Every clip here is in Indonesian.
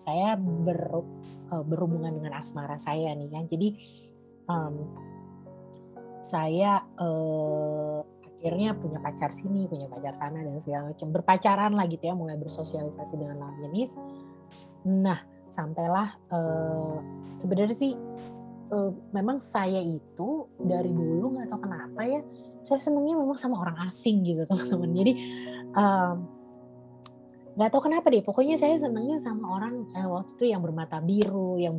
saya berhubungan dengan asmara saya nih ya. Jadi saya akhirnya punya pacar sini, punya pacar sana dan segala macam. Berpacaran lah gitu ya, mulai bersosialisasi dengan lawan jenis. Nah, sampailah sebenarnya sih memang saya itu dari dulu nggak tahu kenapa ya, saya senengnya memang sama orang asing gitu teman-teman. Jadi nggak tahu kenapa deh, pokoknya saya senengnya sama orang waktu itu yang bermata biru, yang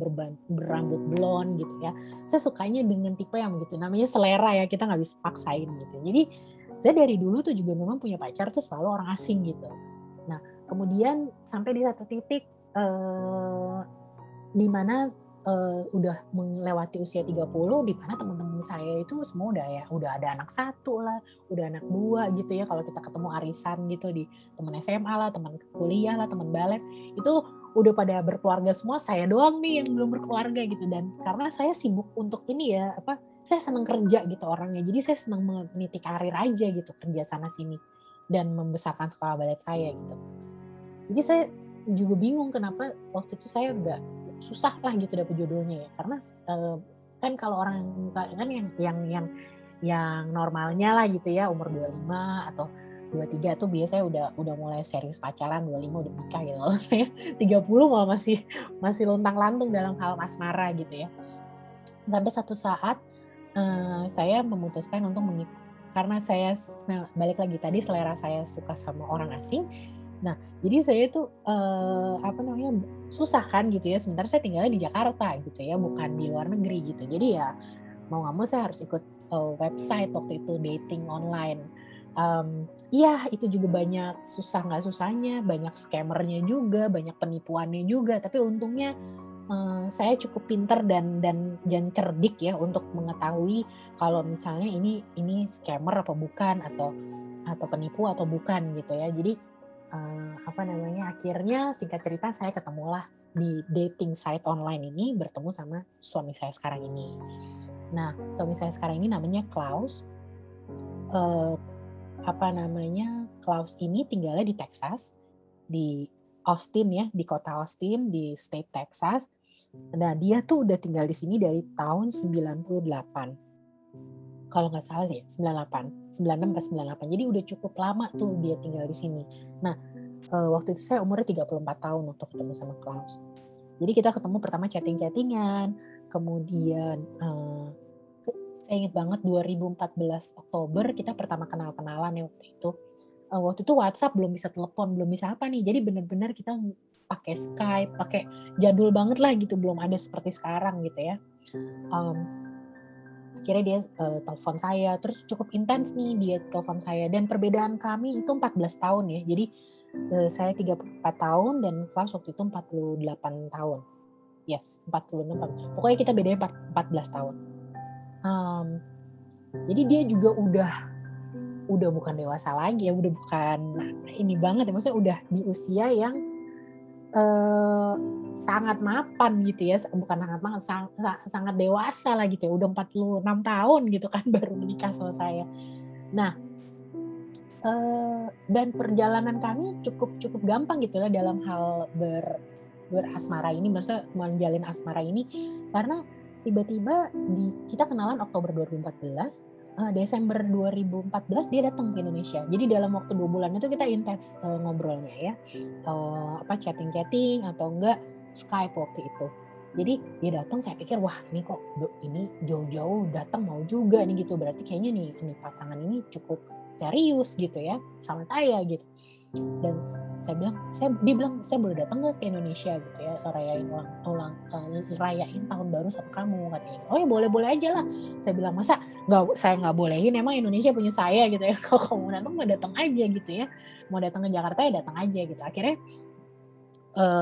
berambut blond gitu ya. Saya sukanya dengan tipe yang begitu, namanya selera ya, kita nggak bisa paksain gitu. Jadi saya dari dulu tuh juga memang punya pacar tuh selalu orang asing gitu. Nah, kemudian sampai di satu titik di mana udah melewati usia 30, di mana teman-teman saya itu semua udah ada anak satu lah, udah anak dua gitu ya. Kalau kita ketemu arisan gitu di teman SMA lah, teman kuliah lah, teman balet, itu udah pada berkeluarga semua, saya doang nih yang belum berkeluarga gitu. Dan karena saya sibuk untuk ini ya, saya senang kerja gitu orangnya. Jadi saya senang meniti karir aja gitu, kerja sana sini dan membesarkan sekolah balet saya gitu. Jadi saya juga bingung kenapa waktu itu saya nggak susah lah gitu dapet jodohnya ya, karena kan kalau orang kan yang normalnya lah gitu ya, umur 25 atau 23 tuh biasanya udah mulai serius pacaran, 25 udah nikah gitu. Kalau saya 30 malah masih lontang-lantung dalam hal asmara gitu ya. Sampai satu saat saya memutuskan untuk karena saya balik lagi tadi, selera saya suka sama orang asing. Nah, jadi saya tuh susah kan gitu ya, sementara saya tinggalnya di Jakarta gitu ya, bukan di luar negeri gitu. Jadi ya mau nggak mau saya harus ikut website waktu itu, dating online. Iya, itu juga banyak susah nggak susahnya, banyak scammernya juga, banyak penipuannya juga. Tapi untungnya saya cukup pintar dan cerdik ya untuk mengetahui kalau misalnya ini scammer apa bukan, atau penipu atau bukan gitu ya. Jadi akhirnya singkat cerita saya ketemulah di dating site online ini, bertemu sama suami saya sekarang ini. Nah, suami saya sekarang ini namanya Klaus. Klaus ini tinggalnya di Texas, di Austin ya, di kota Austin, di state Texas. Nah, dia tuh udah tinggal di sini dari tahun 98. Kalau nggak salah ya, 96 ke 98. Jadi udah cukup lama tuh dia tinggal di sini. Nah, waktu itu saya umurnya 34 tahun waktu ketemu sama Klaus. Jadi kita ketemu pertama chatting-chattingan, kemudian saya ingat banget 2014 Oktober kita pertama kenal-kenalan ya waktu itu. Waktu itu WhatsApp belum bisa telepon, belum bisa apa nih. Jadi benar-benar kita pakai Skype, pakai jadul banget lah gitu, belum ada seperti sekarang gitu ya. Akhirnya dia telepon saya, terus cukup intens nih dia telepon saya, dan perbedaan kami itu 14 tahun ya. Jadi saya 34 tahun dan Klaus waktu itu 48 tahun. Yes, 46. Pokoknya kita bedanya 14 tahun. Jadi dia juga udah bukan dewasa lagi ya, udah bukan ini banget ya, maksudnya udah di usia yang sangat mapan gitu ya, bukan sangat mapan, sangat dewasa lah gitu ya, udah 46 tahun gitu kan baru menikah sama saya. Nah, dan perjalanan kami cukup gampang gitu ya dalam hal berasmara ini, maksudnya menjalin asmara ini, karena tiba-tiba kita kenalan Oktober 2014, Desember 2014 dia datang ke Indonesia. Jadi dalam waktu 2 bulan itu kita intens ngobrolnya ya, chatting-chatting atau enggak Skype waktu itu. Jadi dia datang, saya pikir wah ini kok ini jauh-jauh datang mau juga nih gitu, berarti kayaknya nih pasangan ini cukup serius gitu ya sama saya gitu. Dan dia bilang saya boleh datang nggak ke Indonesia gitu ya, rayain tahun baru sama kamu katanya. Oh ya boleh aja lah, saya bilang masa saya nggak bolehin, emang Indonesia punya saya gitu ya. Kalau kamu datang mau datang aja gitu ya, mau datang ke Jakarta ya datang aja gitu. Akhirnya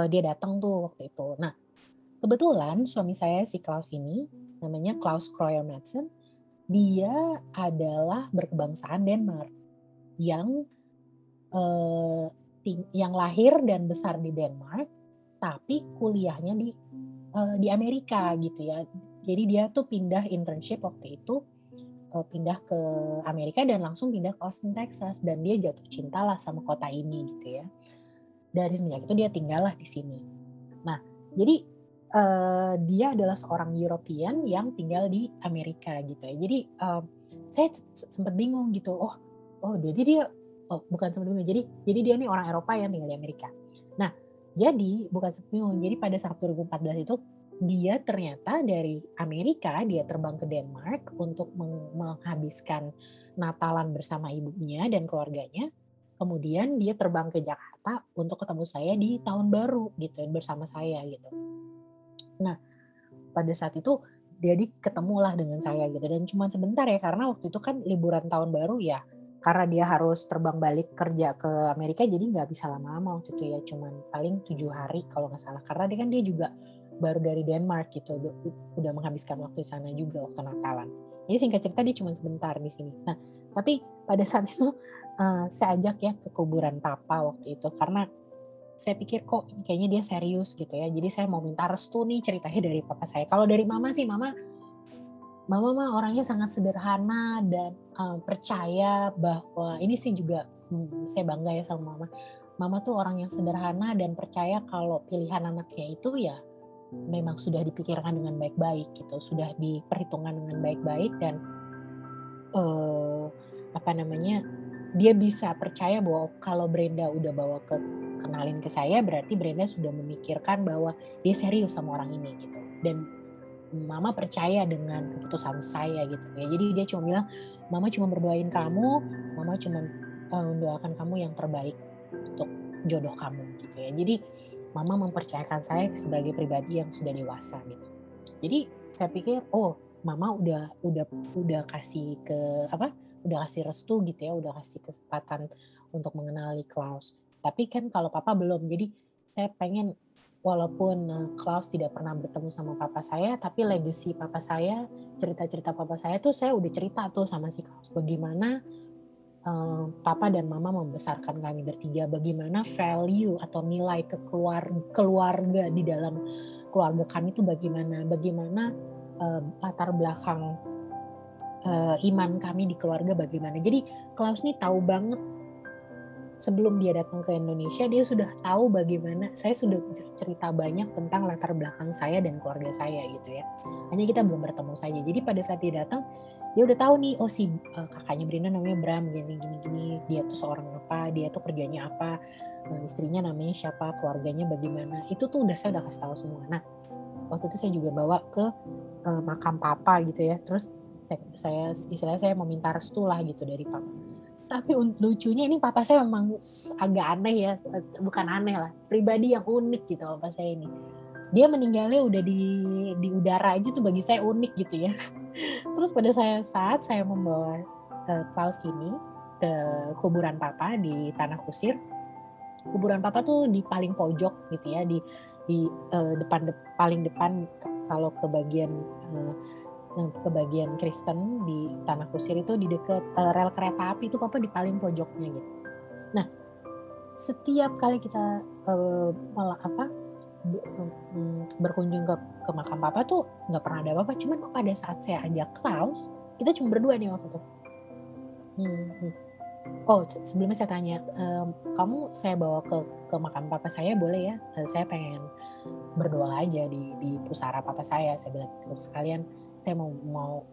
dia datang tuh waktu itu. Nah, kebetulan suami saya si Klaus ini namanya Klaus Kroyer Madsen, dia adalah berkebangsaan Denmark yang lahir dan besar di Denmark, tapi kuliahnya di Amerika gitu ya. Jadi dia tuh pindah internship waktu itu, pindah ke Amerika dan langsung pindah ke Austin, Texas, dan dia jatuh cinta lah sama kota ini gitu ya. Dari semenjak itu dia tinggal lah di sini. Nah, Jadi dia adalah seorang European yang tinggal di Amerika gitu ya. Jadi saya sempat bingung gitu. Jadi dia bukan sempat bingung. Jadi dia nih orang Eropa yang tinggal di Amerika. Nah, jadi bukan sempat bingung. Jadi pada saat 2014 itu dia ternyata dari Amerika dia terbang ke Denmark untuk menghabiskan Natalan bersama ibunya dan keluarganya. Kemudian dia terbang ke Jakarta untuk ketemu saya di tahun baru gitu bersama saya gitu. Nah, pada saat itu jadi ketemulah dengan saya gitu dan cuma sebentar ya karena waktu itu kan liburan tahun baru ya, karena dia harus terbang balik kerja ke Amerika jadi nggak bisa lama-lama waktu itu ya, cuman paling 7 hari kalau nggak salah karena dia juga baru dari Denmark gitu, udah menghabiskan waktu di sana juga waktu Natalan. Jadi singkat cerita dia cuma sebentar di sini. Nah, tapi pada saat itu saya ajak ya ke kuburan papa waktu itu karena saya pikir kok kayaknya dia serius gitu ya. Jadi saya mau minta restu nih ceritanya dari papa saya. Kalau dari mama sih, mama mah orangnya sangat sederhana dan percaya bahwa ini sih juga saya bangga ya sama mama. Mama tuh orang yang sederhana dan percaya kalau pilihan anaknya itu ya memang sudah dipikirkan dengan baik-baik gitu, sudah diperhitungkan dengan baik-baik dan dia bisa percaya bahwa kalau Brenda udah bawa kenalin ke saya berarti Brenda sudah memikirkan bahwa dia serius sama orang ini gitu. Dan mama percaya dengan keputusan saya gitu ya. Jadi dia cuma bilang, "Mama cuma berdoain kamu, mama cuma mendoakan kamu yang terbaik untuk jodoh kamu," gitu ya. Jadi mama mempercayakan saya sebagai pribadi yang sudah dewasa gitu. Jadi saya pikir, mama udah kasih udah kasih restu gitu ya, udah kasih kesempatan untuk mengenali Klaus. Tapi kan kalau papa belum, jadi saya pengen walaupun Klaus tidak pernah bertemu sama papa saya, tapi legacy papa saya, cerita-cerita papa saya tuh saya udah cerita tuh sama si Klaus. Bagaimana papa dan mama membesarkan kami bertiga, bagaimana value atau nilai keluarga di dalam keluarga kami itu bagaimana latar belakang iman kami di keluarga bagaimana. Jadi Klaus nih tahu banget sebelum dia datang ke Indonesia, dia sudah tahu bagaimana, saya sudah cerita banyak tentang latar belakang saya dan keluarga saya gitu ya. Hanya kita belum bertemu saja. Jadi pada saat dia datang, dia udah tahu nih, si kakaknya Brenda namanya Bram, gini, dia tuh seorang apa, dia tuh kerjanya apa, istrinya namanya siapa, keluarganya bagaimana. Itu tuh saya udah kasih tahu semua. Nah, waktu itu saya juga bawa ke makam papa gitu ya. Terus istilahnya saya meminta restu lah gitu dari papa. Tapi lucunya ini papa saya memang agak aneh ya, bukan aneh lah, pribadi yang unik gitu papa saya ini. Dia meninggalnya udah di udara aja tuh bagi saya unik gitu ya. Terus pada saat saya membawa Klaus ini ke kuburan papa di Tanah Kusir, kuburan papa tuh di paling pojok gitu ya, di paling depan kalau ke bagian Kristen di Tanah Kusir itu di dekat rel kereta api itu papa di paling pojoknya gitu. Nah, setiap kali kita berkunjung ke makam papa tuh nggak pernah ada apa-apa. Cuman kok pada saat saya ajak Klaus, kita cuma berdua nih waktu itu. Sebelumnya saya tanya, kamu saya bawa ke makam papa saya boleh ya? Saya pengen berdoa aja di pusara papa saya bilang gitu. Sekalian saya mau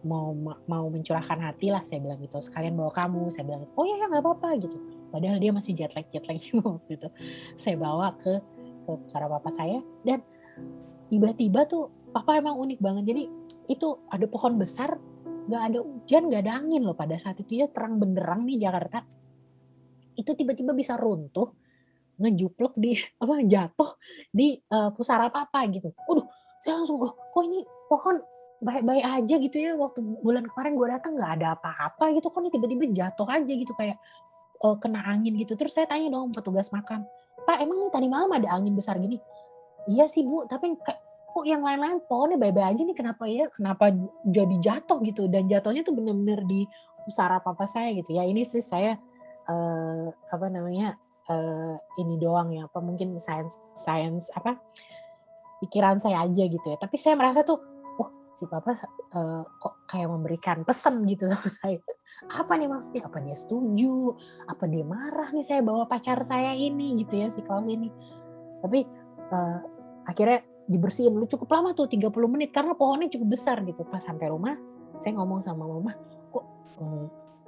mencurahkan hati lah, saya bilang gitu. Sekalian bawa kamu, saya bilang, oh ya nggak apa-apa gitu. Padahal dia masih jet lag waktu itu. Saya bawa ke pusara papa saya dan tiba-tiba tuh papa emang unik banget. Jadi itu ada pohon besar, nggak ada hujan, nggak ada angin loh pada saat itu ya, terang benderang nih Jakarta. Itu tiba-tiba bisa runtuh, ngejuplek jatuh di pusara papa gitu. Saya langsung loh, kok ini pohon baik-baik aja gitu ya, waktu bulan kemarin gue datang nggak ada apa-apa gitu, kok ini tiba-tiba jatuh aja gitu kayak kena angin gitu. Terus saya tanya dong petugas makam, Pak emang nih tadi malam ada angin besar gini? Iya sih Bu, tapi kok yang lain-lain pohonnya baik-baik aja nih, kenapa jadi jatuh gitu, dan jatuhnya tuh bener-bener di pusara papa saya gitu ya. Ini sih saya ini doang ya, mungkin sains pikiran saya aja gitu ya. Tapi saya merasa tuh, si papa kok kayak memberikan pesan gitu sama saya. Apa nih maksudnya? Apa dia setuju? Apa dia marah nih saya bawa pacar saya ini gitu ya, si Klaus ini. Tapi akhirnya dibersihin lu cukup lama tuh 30 menit karena pohonnya cukup besar gitu. Pas sampai rumah saya ngomong sama mama, kok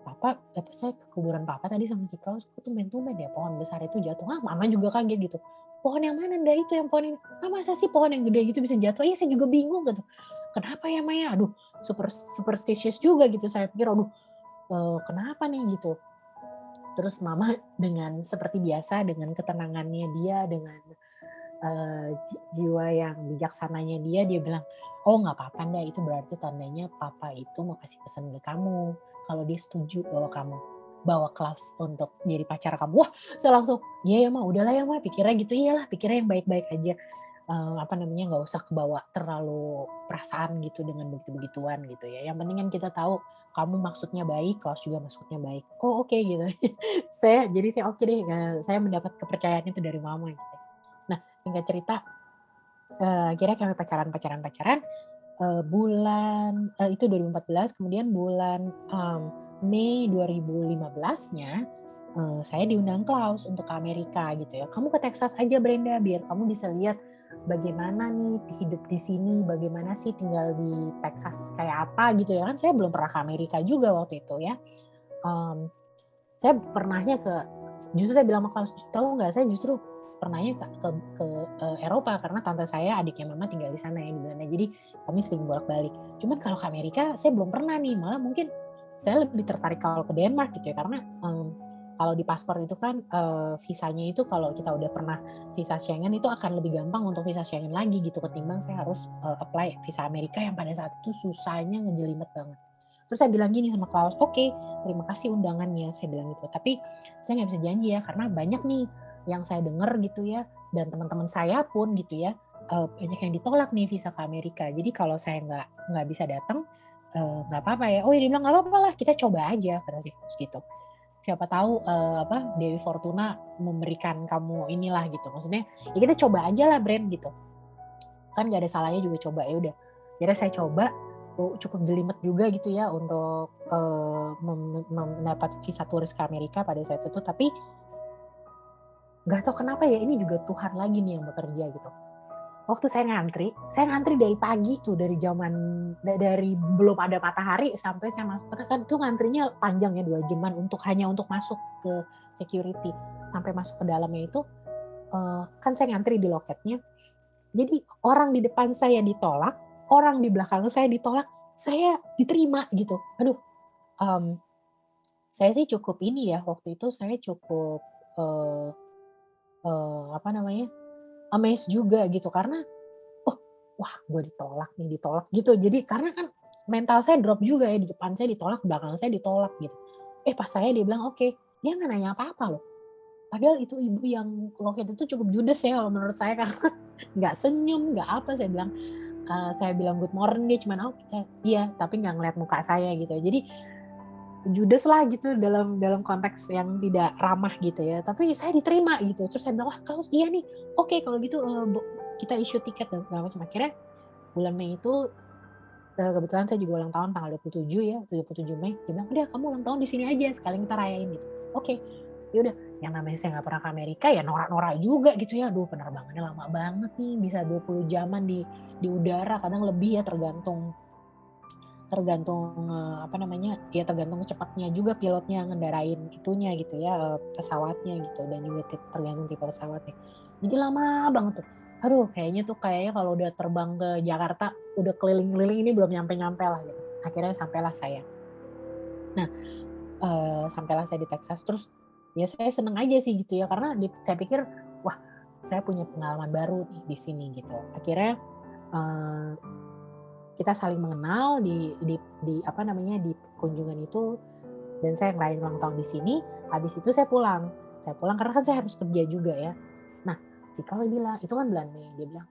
papa saya ke kuburan papa tadi sama si Klaus kok tumben-tumben ya pohon besar itu jatuh. Mama juga kaget gitu. Pohon yang mana Nda itu yang pohon ini? Masa sih pohon yang gede gitu bisa jatuh? Iya saya juga bingung gitu. Kenapa ya Maya? Aduh superstitious juga gitu. Saya pikir aduh kenapa nih gitu. Terus mama dengan seperti biasa dengan ketenangannya dia dengan jiwa yang bijaksananya dia bilang, oh nggak apa-apa Nda, itu berarti tandanya papa itu mau kasih pesan ke kamu kalau dia setuju bahwa kamu bawa Klaus untuk jadi pacar kamu. Wah saya langsung iya ya Ma, udahlah ya Ma, pikirnya gitu, iyalah pikirnya yang baik-baik aja. Nggak usah kebawa terlalu perasaan gitu dengan begitu-begituan gitu ya. Yang penting kan kita tahu kamu maksudnya baik, Klaus juga maksudnya baik. Oh oke gitu. Saya oke deh, saya mendapat kepercayaan itu dari mama gitu. Nah singkat cerita, akhirnya kami pacaran, bulan itu 2014, kemudian bulan Mei 2015-nya saya diundang Klaus untuk ke Amerika gitu ya. Kamu ke Texas aja Brenda biar kamu bisa lihat bagaimana nih hidup di sini, bagaimana sih tinggal di Texas kayak apa gitu ya kan. Saya belum pernah ke Amerika juga waktu itu ya. Saya pernahnya justru saya bilang sama Klaus, tahu nggak saya justru pernahnya ke Eropa karena tante saya adiknya mama tinggal di sana ya di Belanda, jadi kami sering bolak-balik. Cuman kalau ke Amerika saya belum pernah nih, malah mungkin saya lebih tertarik kalau ke Denmark gitu ya karena kalau di paspor itu kan visanya itu kalau kita udah pernah visa Schengen itu akan lebih gampang untuk visa Schengen lagi gitu ketimbang saya harus apply visa Amerika yang pada saat itu susahnya ngejelimet banget. Terus saya bilang gini sama Klaus, oke, terima kasih undangannya, saya bilang gitu. Tapi saya nggak bisa janji ya, karena banyak nih yang saya dengar gitu ya, dan teman-teman saya pun gitu ya, banyak yang ditolak nih visa ke Amerika. Jadi kalau saya nggak bisa datang, nggak apa-apa ya. Oh ya dia bilang nggak apa-apa lah, kita coba aja kata si Klaus gitu. Siapa tahu Dewi Fortuna memberikan kamu inilah gitu. Maksudnya ya kita coba aja lah Brand gitu. Kan nggak ada salahnya juga coba, ya udah. Jadi saya coba cukup jelimet juga gitu ya untuk mendapat visa turis ke Amerika pada saat itu, tapi nggak tahu kenapa ya ini juga Tuhan lagi nih yang bekerja gitu. Waktu saya ngantri dari pagi tuh dari belum ada matahari sampai saya masuk kan tuh ngantrinya panjang ya 2 jaman hanya untuk masuk ke security sampai masuk ke dalamnya itu kan saya ngantri di loketnya. Jadi orang di depan saya ditolak, orang di belakang saya ditolak, saya diterima gitu. Aduh, saya sih cukup ini ya, waktu itu saya cukup, eee amazed juga gitu karena, oh, wah gue ditolak gitu. Jadi karena kan mental saya drop juga ya, di depan saya ditolak, belakang saya ditolak gitu. Pas saya dia bilang oke, dia nggak nanya apa-apa loh. Padahal itu ibu yang loket itu cukup judes ya kalau menurut saya karena nggak senyum, nggak apa, saya bilang good morning dia cuman iya tapi nggak ngeliat muka saya gitu. Jadi judes lah gitu dalam konteks yang tidak ramah gitu ya. Tapi saya diterima gitu. Terus saya bilang wah Klaus iya nih, oke kalau gitu kita issue tiket dan segala macam. Akhirnya bulan Mei itu kebetulan saya juga ulang tahun tanggal 27 ya, 27 Mei. Dia bilang udah kamu ulang tahun di sini aja sekalian kita rayain gitu. Oke, ya udah yang namanya saya nggak pernah ke Amerika ya norak-norak juga gitu ya. Aduh penerbangannya lama banget nih, bisa 20 jaman di udara, kadang lebih ya tergantung ya tergantung cepatnya juga pilotnya ngendarain itunya gitu ya, pesawatnya gitu dan juga tergantung tipe pesawatnya. Jadi lama banget tuh. Aduh kayaknya kalau udah terbang ke Jakarta, udah keliling-keliling ini belum nyampe-nyampe lah gitu. Akhirnya sampailah saya. Nah, sampailah saya di Texas terus ya saya seneng aja sih gitu ya karena saya pikir wah saya punya pengalaman baru nih di sini gitu. Akhirnya kita saling mengenal di kunjungan itu dan saya ngerayain ulang tahun di sini. Habis itu saya pulang karena kan saya harus kerja juga ya. Nah si Kal bilang itu kan bulan Mei, dia bilang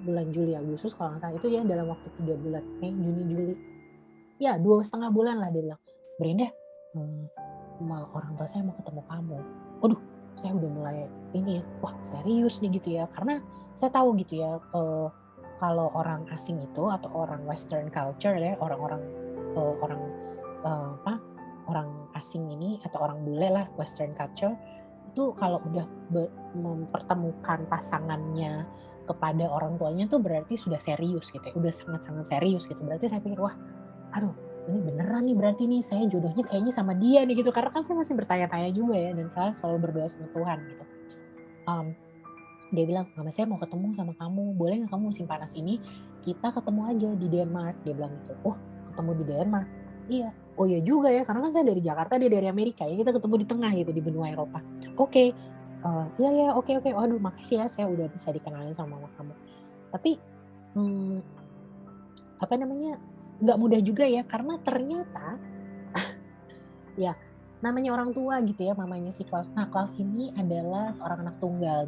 bulan Juli Agustus kalau nggak salah itu dia dalam waktu 3 bulan Mei Juni Juli ya 2,5 bulan lah dia bilang Brenda orang tua saya mau ketemu kamu. Waduh saya udah mulai ini ya wah serius nih gitu ya karena saya tahu gitu ya kalau orang asing itu atau orang Western culture ya orang asing ini atau orang bule lah Western culture itu kalau udah mempertemukan pasangannya kepada orang tuanya tuh berarti sudah serius gitu ya, udah sangat-sangat serius gitu. Berarti saya pikir, wah, aduh, ini beneran nih berarti nih saya jodohnya kayaknya sama dia nih gitu. Karena kan saya masih bertanya-tanya juga ya, dan saya selalu berdoa sama Tuhan gitu. Dia bilang, mama saya mau ketemu sama kamu, boleh nggak kamu musim panas ini kita ketemu aja di Denmark, dia bilang gitu. Oh, ketemu di Denmark? Iya. Oh iya juga ya, karena kan saya dari Jakarta, dia dari Amerika ya, kita ketemu di tengah gitu, di benua Eropa. Oke, iya ya, oke. Waduh, makasih ya, saya udah bisa dikenalin sama mama kamu. Tapi apa namanya, nggak mudah juga ya, karena ternyata ya namanya orang tua gitu ya, mamanya si Klaus. Nah, Klaus ini adalah seorang anak tunggal.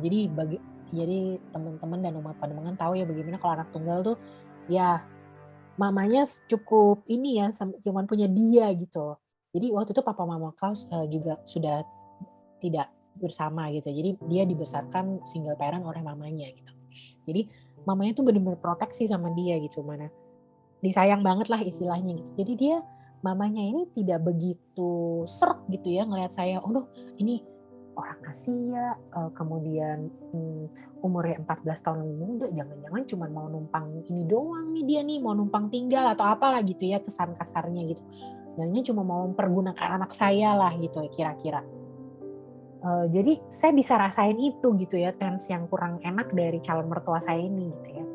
Jadi teman-teman dan umat Pademangan tahu ya bagaimana kalau anak tunggal tuh ya mamanya cukup ini ya, cuman punya dia gitu. Jadi waktu itu papa mama Klaus juga sudah tidak bersama gitu. Jadi dia dibesarkan single parent oleh mamanya gitu. Jadi mamanya tuh benar-benar proteksi sama dia gitu, mana disayang banget lah istilahnya gitu. Jadi dia, mamanya ini tidak begitu sreg gitu ya ngelihat saya, "Aduh, ini orang Asia, kemudian umurnya 14 tahun lebih muda, jangan-jangan cuma mau numpang ini doang nih dia nih, mau numpang tinggal atau apalah gitu ya kesan kasarnya gitu. Jangan cuma mau mempergunakan anak saya lah gitu ya kira-kira." Jadi saya bisa rasain itu gitu ya, tense yang kurang enak dari calon mertua saya ini gitu ya.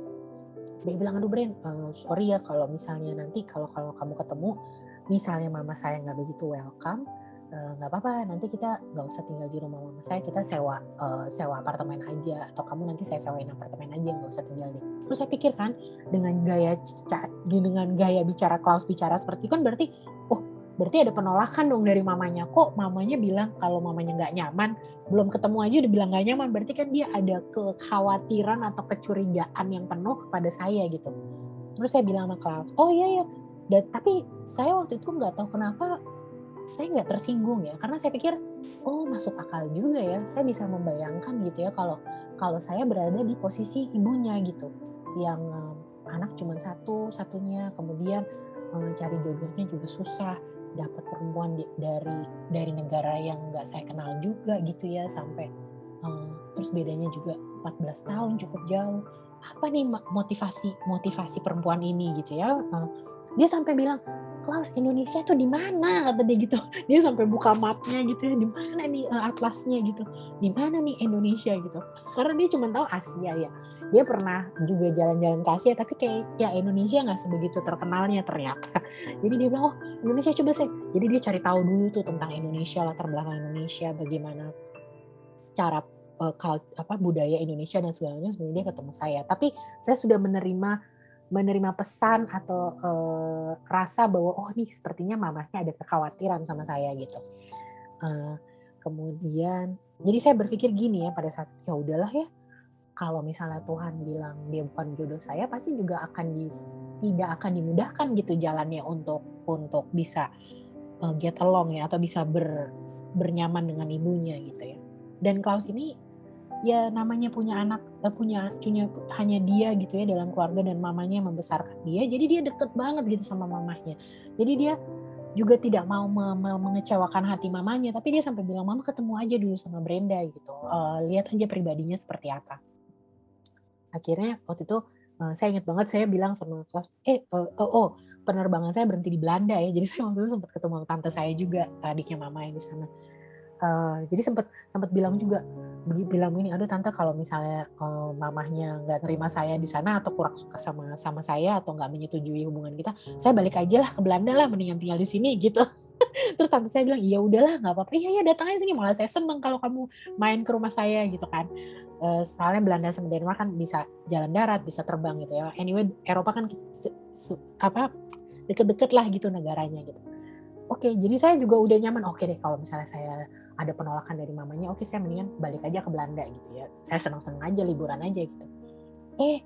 Dia bilang, "Aduh Bren, sorry ya kalau misalnya nanti kalau kamu ketemu, misalnya mama saya nggak begitu welcome, nggak apa-apa, nanti kita nggak usah tinggal di rumah mama saya, kita sewa apartemen aja, atau kamu nanti saya sewain apartemen aja, nggak usah tinggal di." Terus saya pikir kan, dengan gaya bicara Klaus bicara seperti itu kan berarti ada penolakan dong dari mamanya. Kok mamanya bilang kalau mamanya nggak nyaman, belum ketemu aja udah bilang nggak nyaman, berarti kan dia ada kekhawatiran atau kecurigaan yang penuh pada saya gitu. Terus saya bilang sama Klaus, oh iya, tapi saya waktu itu nggak tahu kenapa saya nggak tersinggung ya, karena saya pikir, oh masuk akal juga ya, saya bisa membayangkan gitu ya kalau saya berada di posisi ibunya gitu, yang anak cuma satunya, kemudian cari jodohnya juga susah, dapat perempuan dari negara yang nggak saya kenal juga gitu ya, sampai terus bedanya juga 14 tahun cukup jauh. Apa nih motivasi perempuan ini gitu ya? Dia sampai bilang, "Klaus, Indonesia tuh di mana?" kata dia gitu. Dia sampai buka mapnya gitu ya, di mana nih atlasnya gitu. Di mana nih Indonesia gitu. Karena dia cuma tahu Asia ya. Dia pernah juga jalan-jalan ke Asia, tapi kayak ya Indonesia nggak sebegitu terkenalnya ternyata. Jadi dia bilang, "Oh, Indonesia coba sih." Jadi dia cari tahu dulu tuh tentang Indonesia, latar belakang Indonesia, bagaimana cara budaya Indonesia dan segalanya sebelum dia ketemu saya. Tapi saya sudah menerima pesan atau rasa bahwa oh nih sepertinya mamahnya ada kekhawatiran sama saya gitu. Kemudian jadi saya berpikir gini ya pada saat ya udahlah ya, kalau misalnya Tuhan bilang dia bukan jodoh saya, pasti juga tidak akan dimudahkan gitu jalannya untuk bisa get along ya, atau bisa bernyaman dengan ibunya gitu ya. Dan Klaus ini ya namanya punya anak, punya hanya dia gitu ya dalam keluarga, dan mamanya membesarkan dia, jadi dia deket banget gitu sama mamahnya. Jadi dia juga tidak mau mengecewakan hati mamanya, tapi dia sampai bilang, "Mama ketemu aja dulu sama Brenda gitu, lihat aja pribadinya seperti apa." Akhirnya waktu itu saya ingat banget saya bilang sama Klaus, penerbangan saya berhenti di Belanda ya, jadi saya waktu itu sempat ketemu tante saya juga, adiknya mama yang di sana. Jadi sempat bilang juga, bilang gini, "Aduh tante, kalau misalnya mamahnya nggak terima saya di sana atau kurang suka sama saya atau nggak menyetujui hubungan kita, saya balik aja lah ke Belanda lah, mendingan tinggal di sini," gitu. Terus tante saya bilang, "Iya udahlah nggak apa-apa, iya datang aja sini, malah saya seneng kalau kamu main ke rumah saya," gitu kan. Soalnya Belanda sama Denmark kan bisa jalan darat, bisa terbang gitu ya. Anyway, Eropa kan deket-deket lah gitu negaranya gitu. Oke, jadi saya juga udah nyaman, oke deh kalau misalnya saya ada penolakan dari mamanya, oke saya mendingan balik aja ke Belanda gitu ya. Saya senang-senang aja, liburan aja gitu. Eh,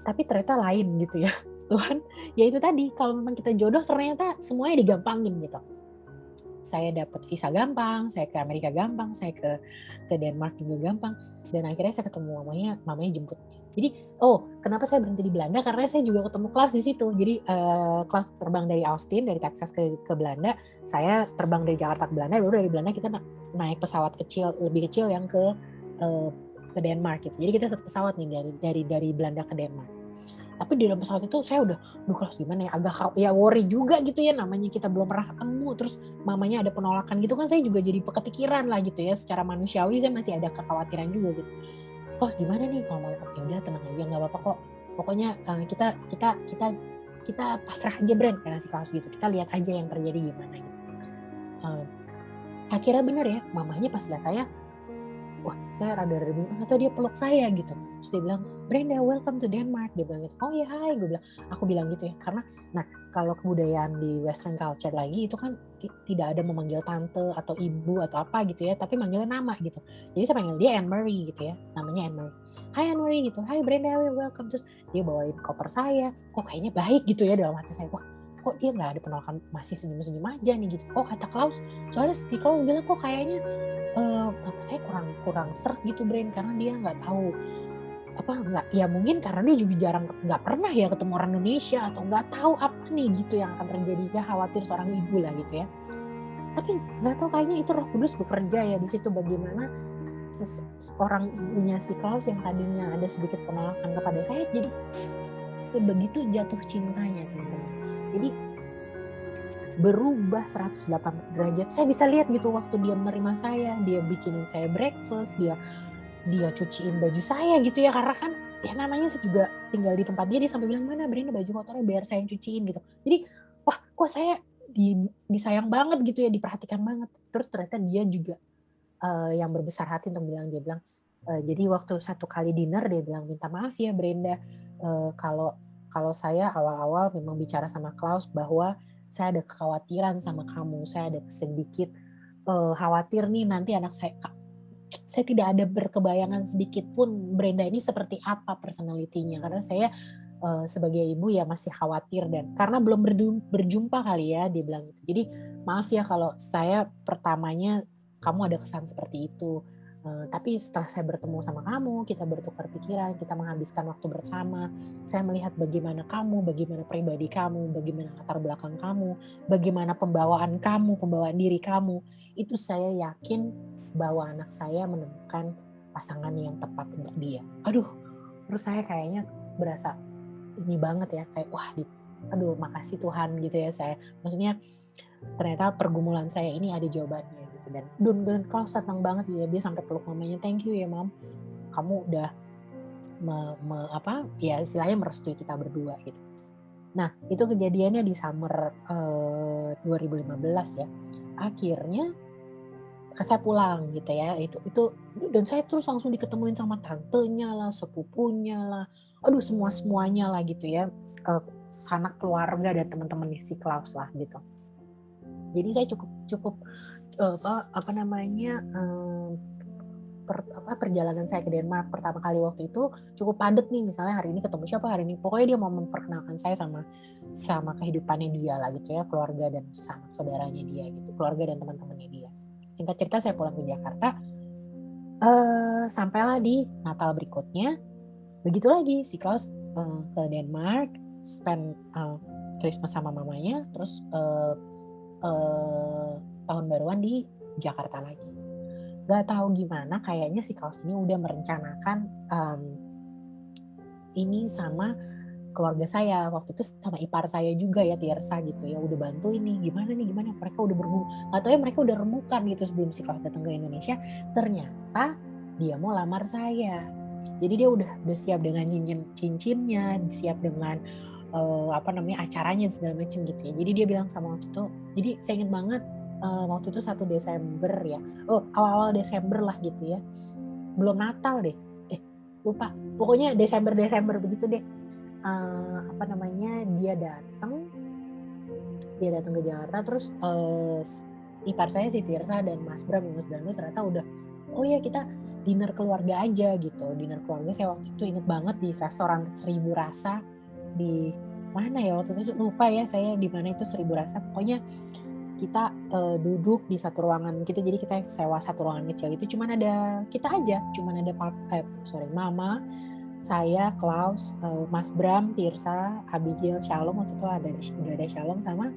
tapi ternyata lain gitu ya. Tuhan, ya itu tadi, kalau memang kita jodoh ternyata semuanya digampangin gitu. Saya dapat visa gampang, saya ke Amerika gampang, saya ke Denmark juga gampang, dan akhirnya saya ketemu mamanya jemput. Jadi, kenapa saya berhenti di Belanda, karena saya juga ketemu Klaus di situ. Jadi Klaus terbang dari Austin, dari Texas ke Belanda, saya terbang dari Jakarta ke Belanda, baru dari Belanda kita naik pesawat lebih kecil yang ke ke Denmark gitu. Jadi kita satu pesawat nih dari Belanda ke Denmark. Tapi di dalam pesawat itu saya udah, Klaus gimana ya, agak ya worry juga gitu ya, namanya kita belum pernah ketemu, terus mamanya ada penolakan gitu kan, saya juga jadi kepikiran lah gitu ya, secara manusiawi saya masih ada kekhawatiran juga gitu. Klaus gimana nih kalau mau, ya udah tenang aja, nggak apa-apa kok, pokoknya kita pasrah aja Bren, kata si Klaus gitu, kita lihat aja yang terjadi gimana gitu. Akhirnya bener ya, mamanya pas lihat saya, wah saya rada bingung, atau dia peluk saya gitu, terus dia bilang, Brenda welcome to Denmark, dia bilang gitu. Oh ya hai, aku bilang gitu ya, karena nah kalau kebudayaan di Western culture lagi itu kan tidak ada memanggil tante atau ibu atau apa gitu ya, tapi manggilnya nama gitu. Jadi saya panggil dia Anne Marie gitu ya, namanya Anne Marie. Hai Anne Marie gitu, hai Brenda welcome, terus dia bawain koper saya, kok kayaknya baik gitu ya dalam hati saya, wah kok dia nggak ada penolakan, masih senyum-senyum aja nih gitu. Oh kata Klaus, soalnya si Klaus bilang kok kayaknya saya kurang serg gitu Bren, karena dia nggak tahu nggak ya, mungkin karena dia juga jarang, nggak pernah ya ketemu orang Indonesia atau nggak tahu apa nih gitu yang akan terjadi, ya khawatir seorang ibu lah gitu ya. Tapi nggak tahu, kayaknya itu Roh Kudus bekerja ya di situ, bagaimana seorang ibunya si Klaus yang tadinya ada sedikit penolakan kepada saya jadi sebegitu jatuh cintanya teman-teman. Jadi berubah 180 derajat. Saya bisa lihat gitu waktu dia menerima saya, dia bikinin saya breakfast, dia cuciin baju saya gitu ya, karena kan ya namanya saya juga tinggal di tempat dia sampai bilang, mana Brenda baju kotornya biar saya yang cuciin gitu. Jadi wah kok saya disayang banget gitu ya, diperhatikan banget. Terus ternyata dia juga yang berbesar hati untuk bilang, dia bilang jadi waktu satu kali dinner dia bilang, minta maaf ya Brenda, kalau saya awal-awal memang bicara sama Klaus bahwa saya ada kekhawatiran sama kamu, saya ada sedikit khawatir nih nanti anak saya tidak ada berkebayangan sedikit pun Brenda ini seperti apa personalitinya, karena saya sebagai ibu ya masih khawatir, dan karena belum berjumpa kali ya, dia bilang gitu. Jadi maaf ya kalau saya pertamanya kamu ada kesan seperti itu, tapi setelah saya bertemu sama kamu, kita bertukar pikiran, kita menghabiskan waktu bersama, saya melihat bagaimana kamu, bagaimana pribadi kamu, bagaimana latar belakang kamu, bagaimana pembawaan diri kamu, itu saya yakin bahwa anak saya menemukan pasangan yang tepat untuk dia. Aduh, terus saya kayaknya berasa ini banget ya, kayak wah aduh makasih Tuhan gitu ya, saya maksudnya ternyata pergumulan saya ini ada jawabannya gitu. Dan kalau senang banget ya, dia sampai peluk mamanya, thank you ya Mam, kamu udah ya istilahnya merestui kita berdua gitu. Nah itu kejadiannya di summer 2015 ya. Akhirnya saya pulang gitu ya, itu dan saya terus langsung diketemuin sama tantenya lah, sepupunya lah, aduh semuanya lah gitu ya, sanak keluarga dan teman-temannya si Klaus lah gitu. Jadi saya cukup perjalanan saya ke Denmark pertama kali waktu itu cukup padat nih, misalnya hari ini ketemu siapa, hari ini pokoknya dia mau memperkenalkan saya sama kehidupannya dia lah gitu ya, keluarga dan sanak saudaranya dia gitu, keluarga dan teman-temannya dia. Singkat cerita saya pulang ke Jakarta, sampailah di Natal berikutnya, begitu lagi si Klaus ke Denmark, spend Christmas sama mamanya, terus tahun baruan di Jakarta lagi. Gak tahu gimana, kayaknya si Klaus ini udah merencanakan ini sama keluarga saya, waktu itu sama ipar saya juga ya, Tirsa gitu ya, udah bantu ini gimana mereka udah nggak tahu ya, mereka udah remukan gitu sebelum si Klaus datang ke Indonesia. Ternyata dia mau lamar saya, jadi dia udah siap dengan cincinnya, siap dengan acaranya segala macam gitu ya. Jadi dia bilang sama waktu itu, jadi saya ingat banget waktu itu 1 Desember ya, awal-awal Desember lah gitu ya, belum Natal deh, lupa, pokoknya Desember begitu deh. Dia datang ke Jakarta, terus ipar saya si Tirsa dan Mas Bram ternyata udah, oh ya kita dinner keluarga aja gitu. Dinner keluarga saya waktu itu inget banget di restoran 1000 Rasa, di mana ya waktu itu lupa ya saya di mana itu 1000 Rasa, pokoknya kita duduk di satu ruangan gitu, jadi kita sewa satu ruangan kecil itu, cuman ada kita aja, cuman ada mama, saya, Klaus, Mas Bram, Tirsa, Abigail, Shalom, waktu itu udah ada Shalom sama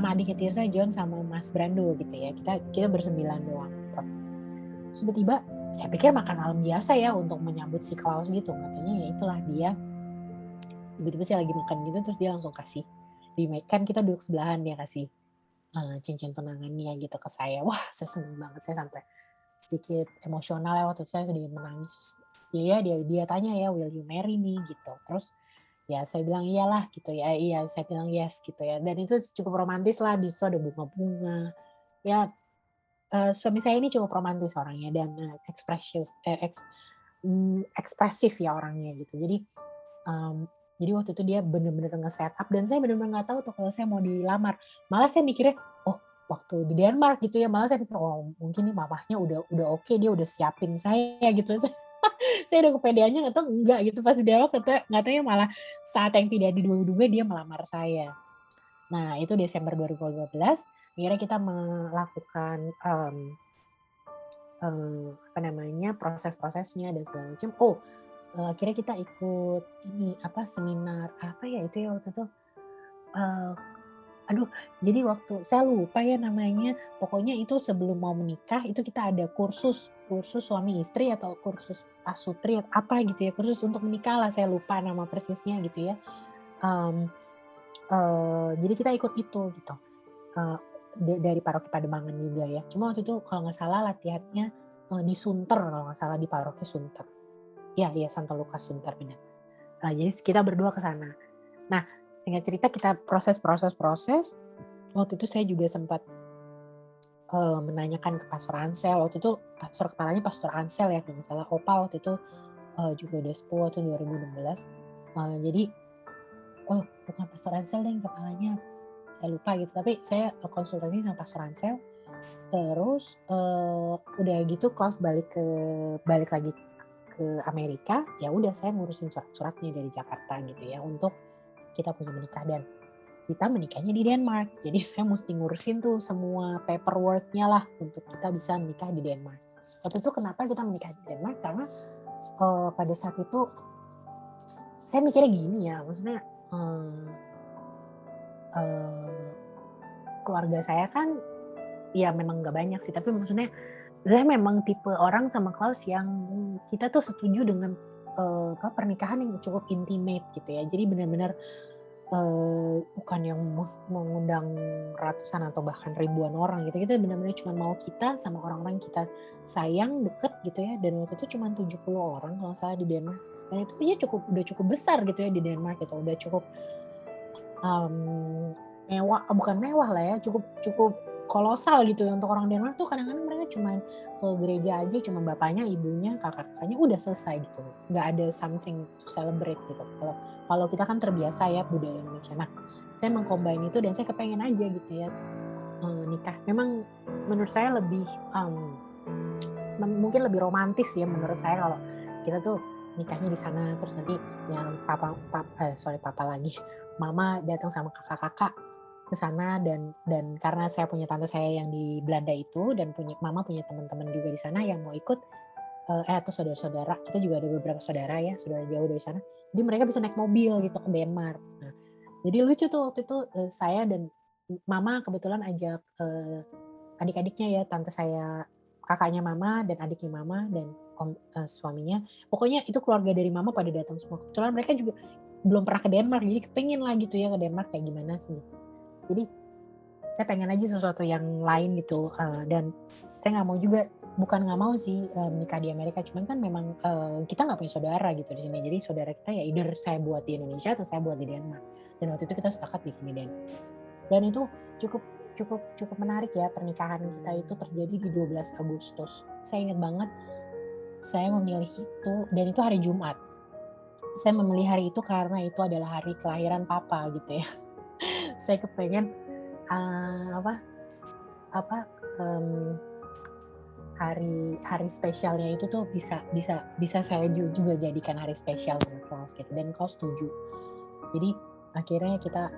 adiknya Tirsa, John, sama Mas Brando gitu ya. Kita bersembilan doang. Terus tiba-tiba saya pikir makan malam biasa ya untuk menyambut si Klaus gitu, katanya ya itulah dia tiba-tiba saya lagi makan gitu terus dia langsung kasih kan kita duduk sebelahan, dia kasih cincin tunangannya gitu ke saya. Wah, saya seneng banget, saya sampai sedikit emosional ya waktu itu, saya sedikit menangis. Terus dia tanya ya, "Will you marry me?" gitu. Terus ya saya bilang iyalah gitu ya, iya saya bilang yes gitu ya. Dan itu cukup romantis lah, di situ ada bunga-bunga. Ya, suami saya ini cukup romantis orangnya dan, ekspresif ya orangnya gitu. Mmm, jadi waktu itu dia bener-bener nge-setup dan saya bener-bener nggak tahu tuh kalau saya mau dilamar. Malah saya mikirnya, oh waktu di Denmark gitu ya, malah saya pikir, oh mungkin nih mamahnya udah oke, dia udah siapin saya gitu. Saya udah kepedeannya nggak tahu enggak gitu, pas di Denmark nggak taunya malah saat yang tidak diduga-duga dia melamar saya. Nah itu Desember 2015, akhirnya kita melakukan, apa namanya, proses-prosesnya dan segala macam. Oh, akhirnya kita ikut ini, apa, seminar, apa ya itu ya waktu itu, eee, aduh, jadi waktu saya lupa ya namanya, pokoknya itu sebelum mau menikah, itu kita ada kursus kursus suami istri atau kursus pasutri, apa gitu ya, kursus untuk menikah lah, saya lupa nama persisnya gitu ya. Mmm, jadi kita ikut itu gitu, eee, dari paroki Pademangan juga ya. Cuma waktu itu kalau nggak salah latihannya, di Sunter kalau nggak salah, di paroki Sunter. Iya iya, Santo Lukas Sunter, bener. Jadi kita berdua ke sana. Nah, singkat cerita kita proses, waktu itu saya juga sempat, menanyakan ke Pastor Ansel, waktu itu pastor kepalanya Pastor Ansel ya kalau nggak salah, Opa waktu itu, juga udah sepuh waktu 2016. Jadi, oh bukan Pastor Ansel deh yang kepalanya, saya lupa gitu, tapi saya, konsultasi sama Pastor Ansel, terus, udah gitu Klaus balik lagi ke Amerika, ya udah saya ngurusin surat-suratnya dari Jakarta gitu ya, untuk kita punya menikah dan kita menikahnya di Denmark. Jadi saya mesti ngurusin tuh semua paperwork-nya lah untuk kita bisa menikah di Denmark. Waktu itu kenapa kita menikah di Denmark, karena, pada saat itu saya mikirnya gini ya, maksudnya, eee eee, keluarga saya kan ya memang nggak banyak sih, tapi maksudnya saya memang tipe orang sama Klaus yang kita tuh setuju dengan, pernikahan yang cukup intimate gitu ya. Jadi benar-benar bukan yang mengundang ratusan atau bahkan ribuan orang gitu, kita benar-benar cuma mau kita sama orang-orang yang kita sayang, deket gitu ya, dan waktu itu cuma 70 orang kalau nggak salah di Denmark, dan itu kayaknya udah cukup besar gitu ya di Denmark gitu, udah cukup, mewah bukan mewah lah ya, cukup cukup kolosal gitu ya untuk orang Denmark tuh kadang-kadang mereka cuman ke gereja aja, cuma bapaknya, ibunya, kakak-kakaknya udah selesai gitu, nggak ada something to celebrate gitu. Kalau kita kan terbiasa ya budaya Indonesia. Nah, saya meng-combine itu dan saya kepengen aja gitu ya, nikah. Memang menurut saya lebih, mungkin lebih romantis ya menurut saya kalau kita tuh nikahnya di sana, terus nanti yang papa lagi, mama datang sama kakak-kakak ke sana dan karena saya punya tante saya yang di Belanda itu dan mama punya teman-teman juga di sana yang mau ikut, atau saudara-saudara, kita juga ada beberapa saudara ya, saudara jauh dari sana. Jadi mereka bisa naik mobil gitu ke Denmark. Nah, jadi lucu tuh waktu itu, saya dan mama kebetulan ajak, adik-adiknya ya, tante saya, kakaknya mama dan adiknya mama dan suaminya. Pokoknya itu keluarga dari mama pada datang semua. Kebetulan mereka juga belum pernah ke Denmark, jadi kepengen lah gitu ya ke Denmark kayak gimana sih. Jadi saya pengen aja sesuatu yang lain gitu, dan saya nggak mau juga, bukan nggak mau sih, menikah di Amerika, cuman kan memang, kita nggak punya saudara gitu di sini. Jadi saudara kita ya either saya buat di Indonesia atau saya buat di Denmark. Dan waktu itu kita sepakat bikin di Denmark. Dan itu cukup cukup cukup menarik ya, pernikahan kita itu terjadi di 12 Agustus. Saya ingat banget, saya memilih itu dan itu hari Jumat. Saya memilih hari itu karena itu adalah hari kelahiran papa gitu ya. Saya kepengen, apa apa, mmm, hari hari spesialnya itu tuh bisa bisa bisa saya juga jadikan hari spesial sama Klaus gitu dan Klaus setuju. Jadi akhirnya kita,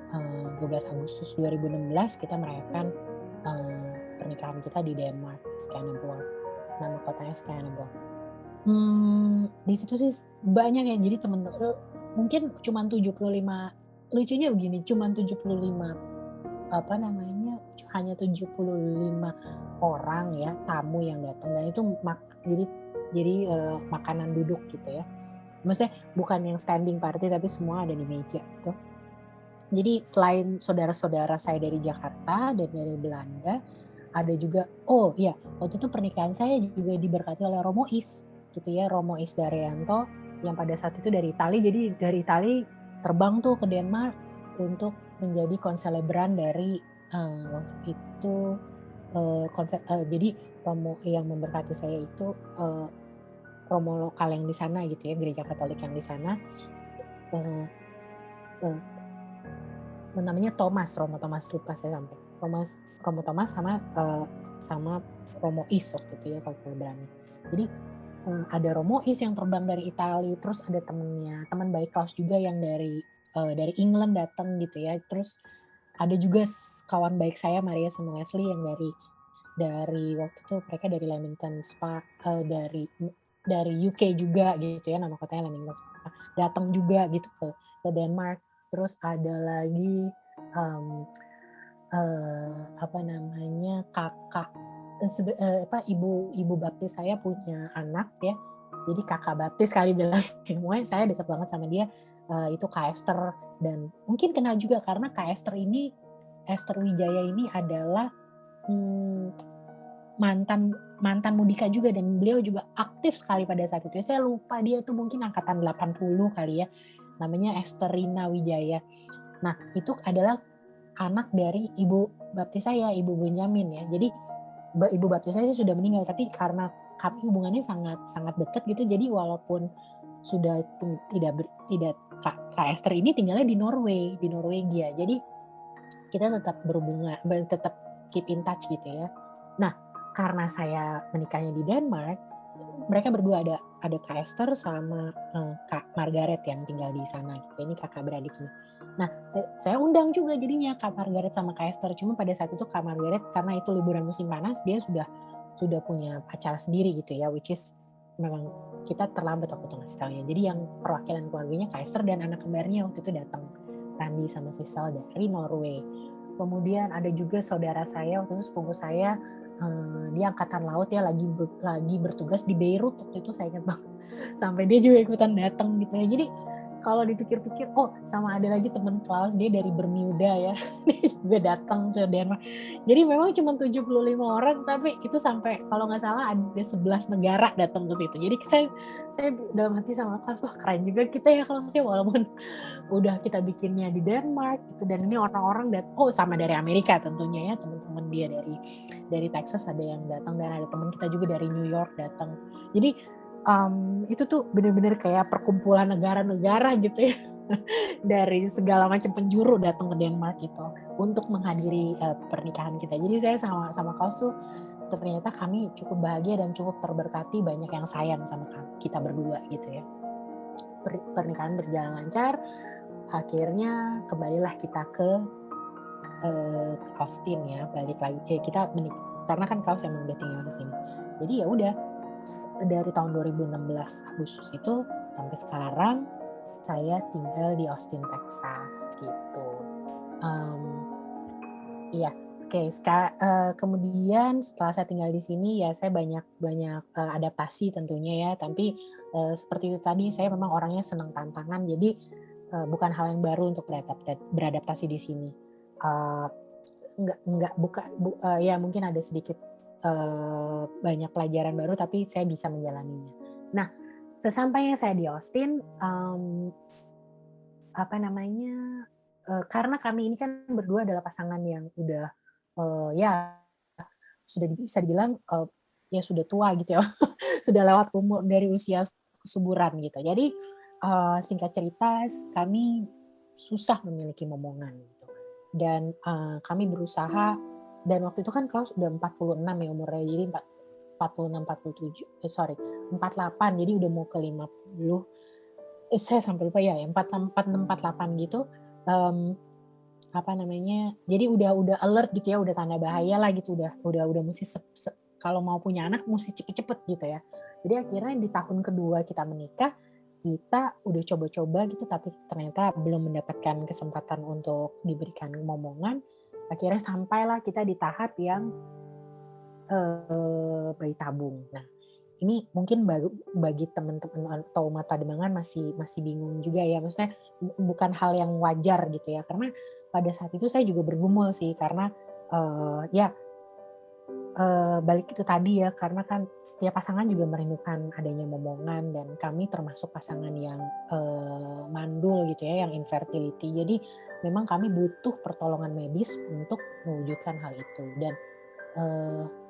12 Agustus 2016 kita merayakan, pernikahan kita di Denmark, Skanderborg. Nama kotanya Skanderborg. Di situ sih banyak ya, jadi mungkin cuman 75, lucunya begini, cuman 75, apa namanya, hanya 75 orang ya tamu yang datang dan itu jadi Jadi makanan duduk gitu ya. Maksudnya bukan yang standing party tapi semua ada di meja gitu. Jadi selain saudara-saudara saya dari Jakarta dan dari Belanda, ada juga, oh iya, waktu itu pernikahan saya juga diberkati oleh Romo Is, gitu ya, Romo Is Daryanto, yang pada saat itu dari Itali, jadi dari Itali terbang tuh ke Denmark untuk menjadi konselebran dari waktu itu jadi Romo yang memberkati saya itu Romo lokal yang di sana gitu ya, gereja Katolik yang di sana. Eh, eh, namanya Thomas, Romo Thomas, lupa saya sampai Romo Thomas sama Romo Is waktu itu ya kalau selebranya. Jadi ada Romo Is yang terbang dari Italia, terus ada teman baik Klaus juga yang dari England datang gitu ya. Terus ada juga kawan baik saya Maria sama Leslie yang dari waktu itu mereka dari Leamington Spa, dari UK juga gitu ya, nama kotanya Leamington Spa, datang juga gitu ke Denmark. Terus ada lagi apa namanya, kakak ibu baptis saya punya anak ya, jadi kakak baptis kali bilang. Pokoknya saya dekat banget sama dia, itu Kak Esther, dan mungkin kenal juga karena Kak Esther Wijaya ini adalah mantan Mudika juga, dan beliau juga aktif sekali pada saat itu. Saya lupa dia tuh mungkin angkatan 80 kali ya. Namanya Esterina Wijaya. Nah, itu adalah anak dari ibu baptis saya, Ibu Benyamin ya. Jadi ibu baptis saya sih sudah meninggal, tapi karena kami hubungannya sangat sangat dekat gitu, jadi walaupun sudah tidak Kak Esther ini tinggalnya di Norwegia. Jadi kita tetap berhubungan, tetap keep in touch gitu ya. Nah, karena saya menikahnya di Denmark, mereka berdua ada Kak Esther sama Kak Margaret yang tinggal di sana gitu. Ini kakak beradik ini. Nah, saya undang juga jadinya Kak Margaret sama Kak Esther. Cuma pada saat itu Kak Margaret karena itu liburan musim panas, dia sudah punya acara sendiri gitu ya, which is memang kita terlambat waktu itu ngasih taunya. Jadi yang perwakilan keluarganya Kak Esther dan anak kembarnya waktu itu datang, Randi sama Sisal dari Norway. Kemudian ada juga saudara saya waktu itu, sepupu saya, dia angkatan laut ya, lagi bertugas di Beirut waktu itu, saya ingat banget. Sampai dia juga ikutan datang gitu ya. Jadi kalau dipikir-pikir, sama ada lagi teman Klaus, dia dari Bermuda ya, dia juga datang ke Denmark. Jadi memang cuma 75 orang, tapi itu sampai kalau nggak salah ada 11 negara datang ke situ. Jadi saya dalam hati sama Klaus, wah keren juga kita ya kalau misalnya, walaupun udah kita bikinnya di Denmark gitu, dan ini orang-orang sama dari Amerika tentunya ya, teman-teman dia dari Texas ada yang datang, dan ada teman kita juga dari New York datang. Jadi itu tuh benar-benar kayak perkumpulan negara-negara gitu ya. Dari segala macam penjuru datang ke Denmark gitu untuk menghadiri pernikahan kita. Jadi saya sama Klaus tuh ternyata kami cukup bahagia dan cukup terberkati, banyak yang sayang sama kita berdua gitu ya. Pernikahan berjalan lancar, akhirnya kembalilah kita ke Austin ya, balik lagi kita karena kan Klaus emang udah tinggal di sini. Jadi ya udah, dari tahun 2016 Agustus itu sampai sekarang saya tinggal di Austin, Texas gitu. Iya, oke. Kemudian setelah saya tinggal di sini ya saya banyak adaptasi tentunya ya. Tapi seperti itu tadi, saya memang orangnya senang tantangan. Jadi bukan hal yang baru untuk beradaptasi di sini. Ya mungkin ada sedikit banyak pelajaran baru, tapi saya bisa menjalaninya. Nah, sesampainya saya di Austin, karena kami ini kan berdua adalah pasangan yang udah ya sudah bisa dibilang ya sudah tua gitu ya, sudah lewat umur dari usia kesuburan gitu. Jadi singkat cerita, kami susah memiliki momongan gitu. Dan kami berusaha, dan waktu itu kan Klaus udah 46 ya umurnya, jadi 46, 48, jadi udah mau ke 50. Saya sampai lupa ya, 46, 48 gitu. Jadi udah alert gitu ya, udah tanda bahaya lah gitu, udah mesti kalau mau punya anak mesti cepet-cepet gitu ya. Jadi akhirnya di tahun kedua kita menikah, kita udah coba-coba gitu, tapi ternyata belum mendapatkan kesempatan untuk diberikan momongan. Akhirnya sampailah kita di tahap yang bayi tabung. Nah, ini mungkin bagi teman-teman atau umat Pademangan masih bingung juga ya, maksudnya bukan hal yang wajar gitu ya, karena pada saat itu saya juga bergumul sih karena, ya, balik itu tadi ya, karena kan setiap pasangan juga merindukan adanya momongan dan kami termasuk pasangan yang, mandul gitu ya, yang infertility. Jadi memang kami butuh pertolongan medis untuk mewujudkan hal itu dan,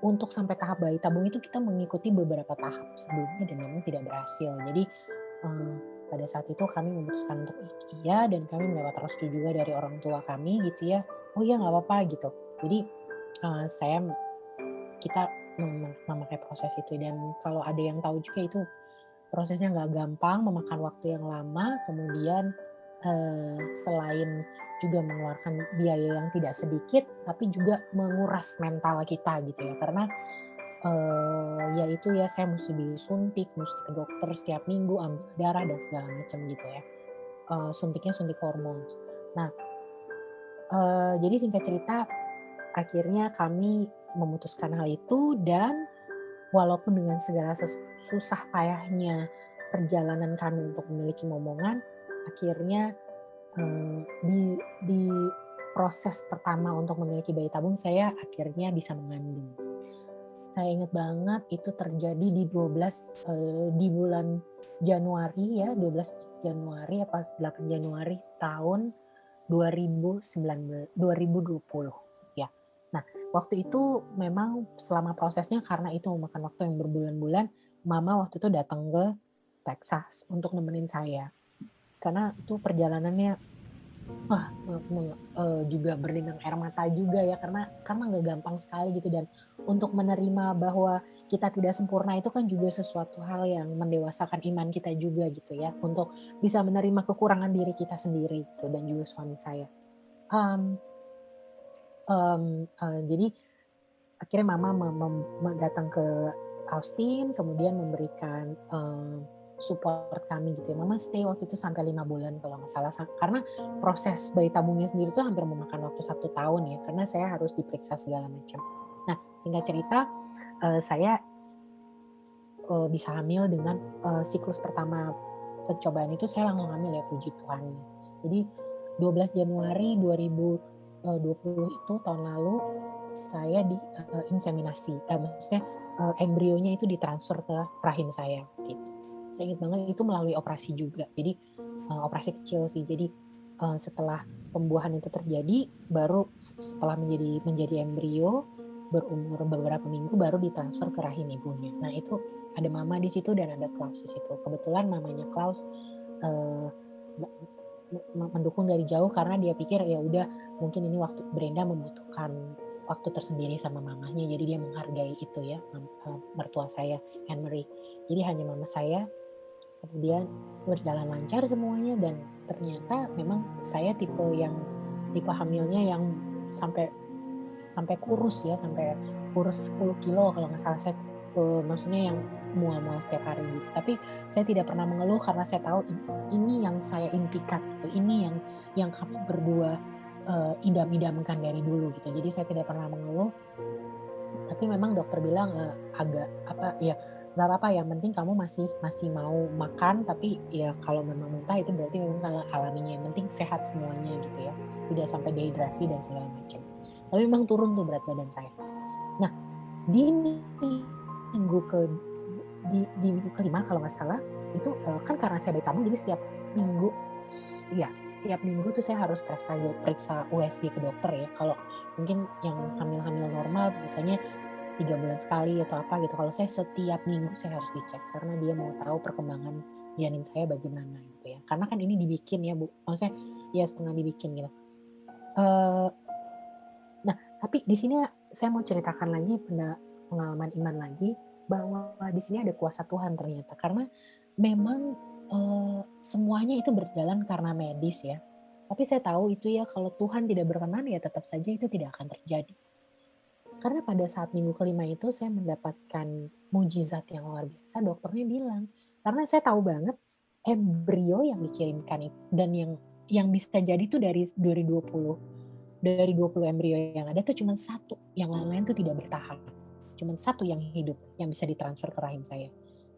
untuk sampai tahap bayi tabung itu kita mengikuti beberapa tahap sebelumnya dan memang tidak berhasil. Jadi, pada saat itu kami memutuskan untuk iya dan kami mendapat restu juga dari orang tua kami gitu ya, "Oh iya nggak apa-apa," gitu. Jadi, saya kita memakai proses itu dan kalau ada yang tahu juga itu prosesnya nggak gampang, memakan waktu yang lama, kemudian, selain juga mengeluarkan biaya yang tidak sedikit, tapi juga menguras mental kita gitu ya. Karena, ya itu ya saya mesti disuntik, mesti ke dokter setiap minggu, ambil darah dan segala macam gitu ya. Suntiknya suntik hormon. Nah, jadi singkat cerita akhirnya kami memutuskan hal itu dan walaupun dengan segala susah payahnya perjalanan kami untuk memiliki momongan, akhirnya, di proses pertama untuk memiliki bayi tabung saya akhirnya bisa mengandung. Saya ingat banget itu terjadi di 12, di bulan Januari ya, 12 Januari apa 8 Januari tahun 2020 ya. Nah, waktu itu memang selama prosesnya karena itu memakan waktu yang berbulan-bulan, mama waktu itu datang ke Texas untuk nemenin saya. Karena itu perjalanannya, wah, juga berlinang air mata juga ya karena nggak gampang sekali gitu dan untuk menerima bahwa kita tidak sempurna itu kan juga sesuatu hal yang mendewasakan iman kita juga gitu ya, untuk bisa menerima kekurangan diri kita sendiri gitu dan juga suami saya. Mmm, jadi akhirnya mama datang ke Austin, kemudian memberikan, support kami gitu ya. Mama stay waktu itu sampai 5 bulan kalau nggak salah, karena proses bayi tabungnya sendiri itu hampir memakan waktu 1 tahun ya, karena saya harus diperiksa segala macam. Nah, singkat cerita, saya, bisa hamil dengan, siklus pertama pencobaan itu saya langsung hamil ya, puji Tuhan. Jadi 12 Januari 2020 itu tahun lalu saya inseminasi, maksudnya, embrionya itu ditransfer ke rahim saya gitu. Saya ingat banget itu melalui operasi juga. Jadi, operasi kecil sih. Jadi, setelah pembuahan itu terjadi, baru setelah menjadi embrio, berumur beberapa minggu baru ditransfer ke rahim ibunya. Nah itu ada mama di situ dan ada Klaus di situ. Kebetulan mamanya Klaus, eee, mendukung dari jauh karena dia pikir ya udah mungkin ini waktu Brenda membutuhkan waktu tersendiri sama mamahnya, jadi dia menghargai itu ya, mertua saya, Henry. Jadi hanya mama saya, kemudian berjalan lancar semuanya dan ternyata memang saya tipe hamilnya yang sampai sampai kurus ya, sampai kurus 10 kilo kalau nggak salah saya, maksudnya yang mual-mual setiap hari gitu. Tapi saya tidak pernah mengeluh karena saya tahu ini yang saya impikan gitu, ini yang kami berdua, idam-idamkan dari dulu gitu. Jadi saya tidak pernah mengeluh, tapi memang dokter bilang, agak apa ya, nggak apa-apa yang penting kamu masih masih mau makan, tapi ya kalau memang muntah itu berarti memang salah alaminya, yang penting sehat semuanya gitu ya, tidak sampai dehidrasi dan segala macam. Tapi memang turun tuh berat badan saya. Nah, di minggu ke di minggu kelima kalau nggak salah, itu, kan karena saya bayi tabung jadi setiap minggu iya, setiap minggu tuh saya harus periksa USG ke dokter ya. Kalau mungkin yang hamil-hamil normal biasanya 3 bulan sekali atau apa gitu. Kalau saya setiap minggu saya harus dicek karena dia mau tahu perkembangan janin saya bagaimana gitu ya. Karena kan ini dibikin ya, Bu, maksudnya ya setengah dibikin gitu. Eee, nah tapi di sini saya mau ceritakan lagi pengalaman iman lagi, bahwa di sini ada kuasa Tuhan ternyata. Karena memang, semuanya itu berjalan karena medis ya. Tapi saya tahu itu ya kalau Tuhan tidak berkenan ya tetap saja itu tidak akan terjadi. Karena pada saat minggu kelima itu saya mendapatkan mujizat yang luar biasa, dokternya bilang, karena saya tahu banget embrio yang dikirimkan itu dan yang bisa jadi tuh dari 20 embrio yang ada tuh cuma satu, yang lain-lain tuh tidak bertahan. Cuma satu yang hidup yang bisa ditransfer ke rahim saya.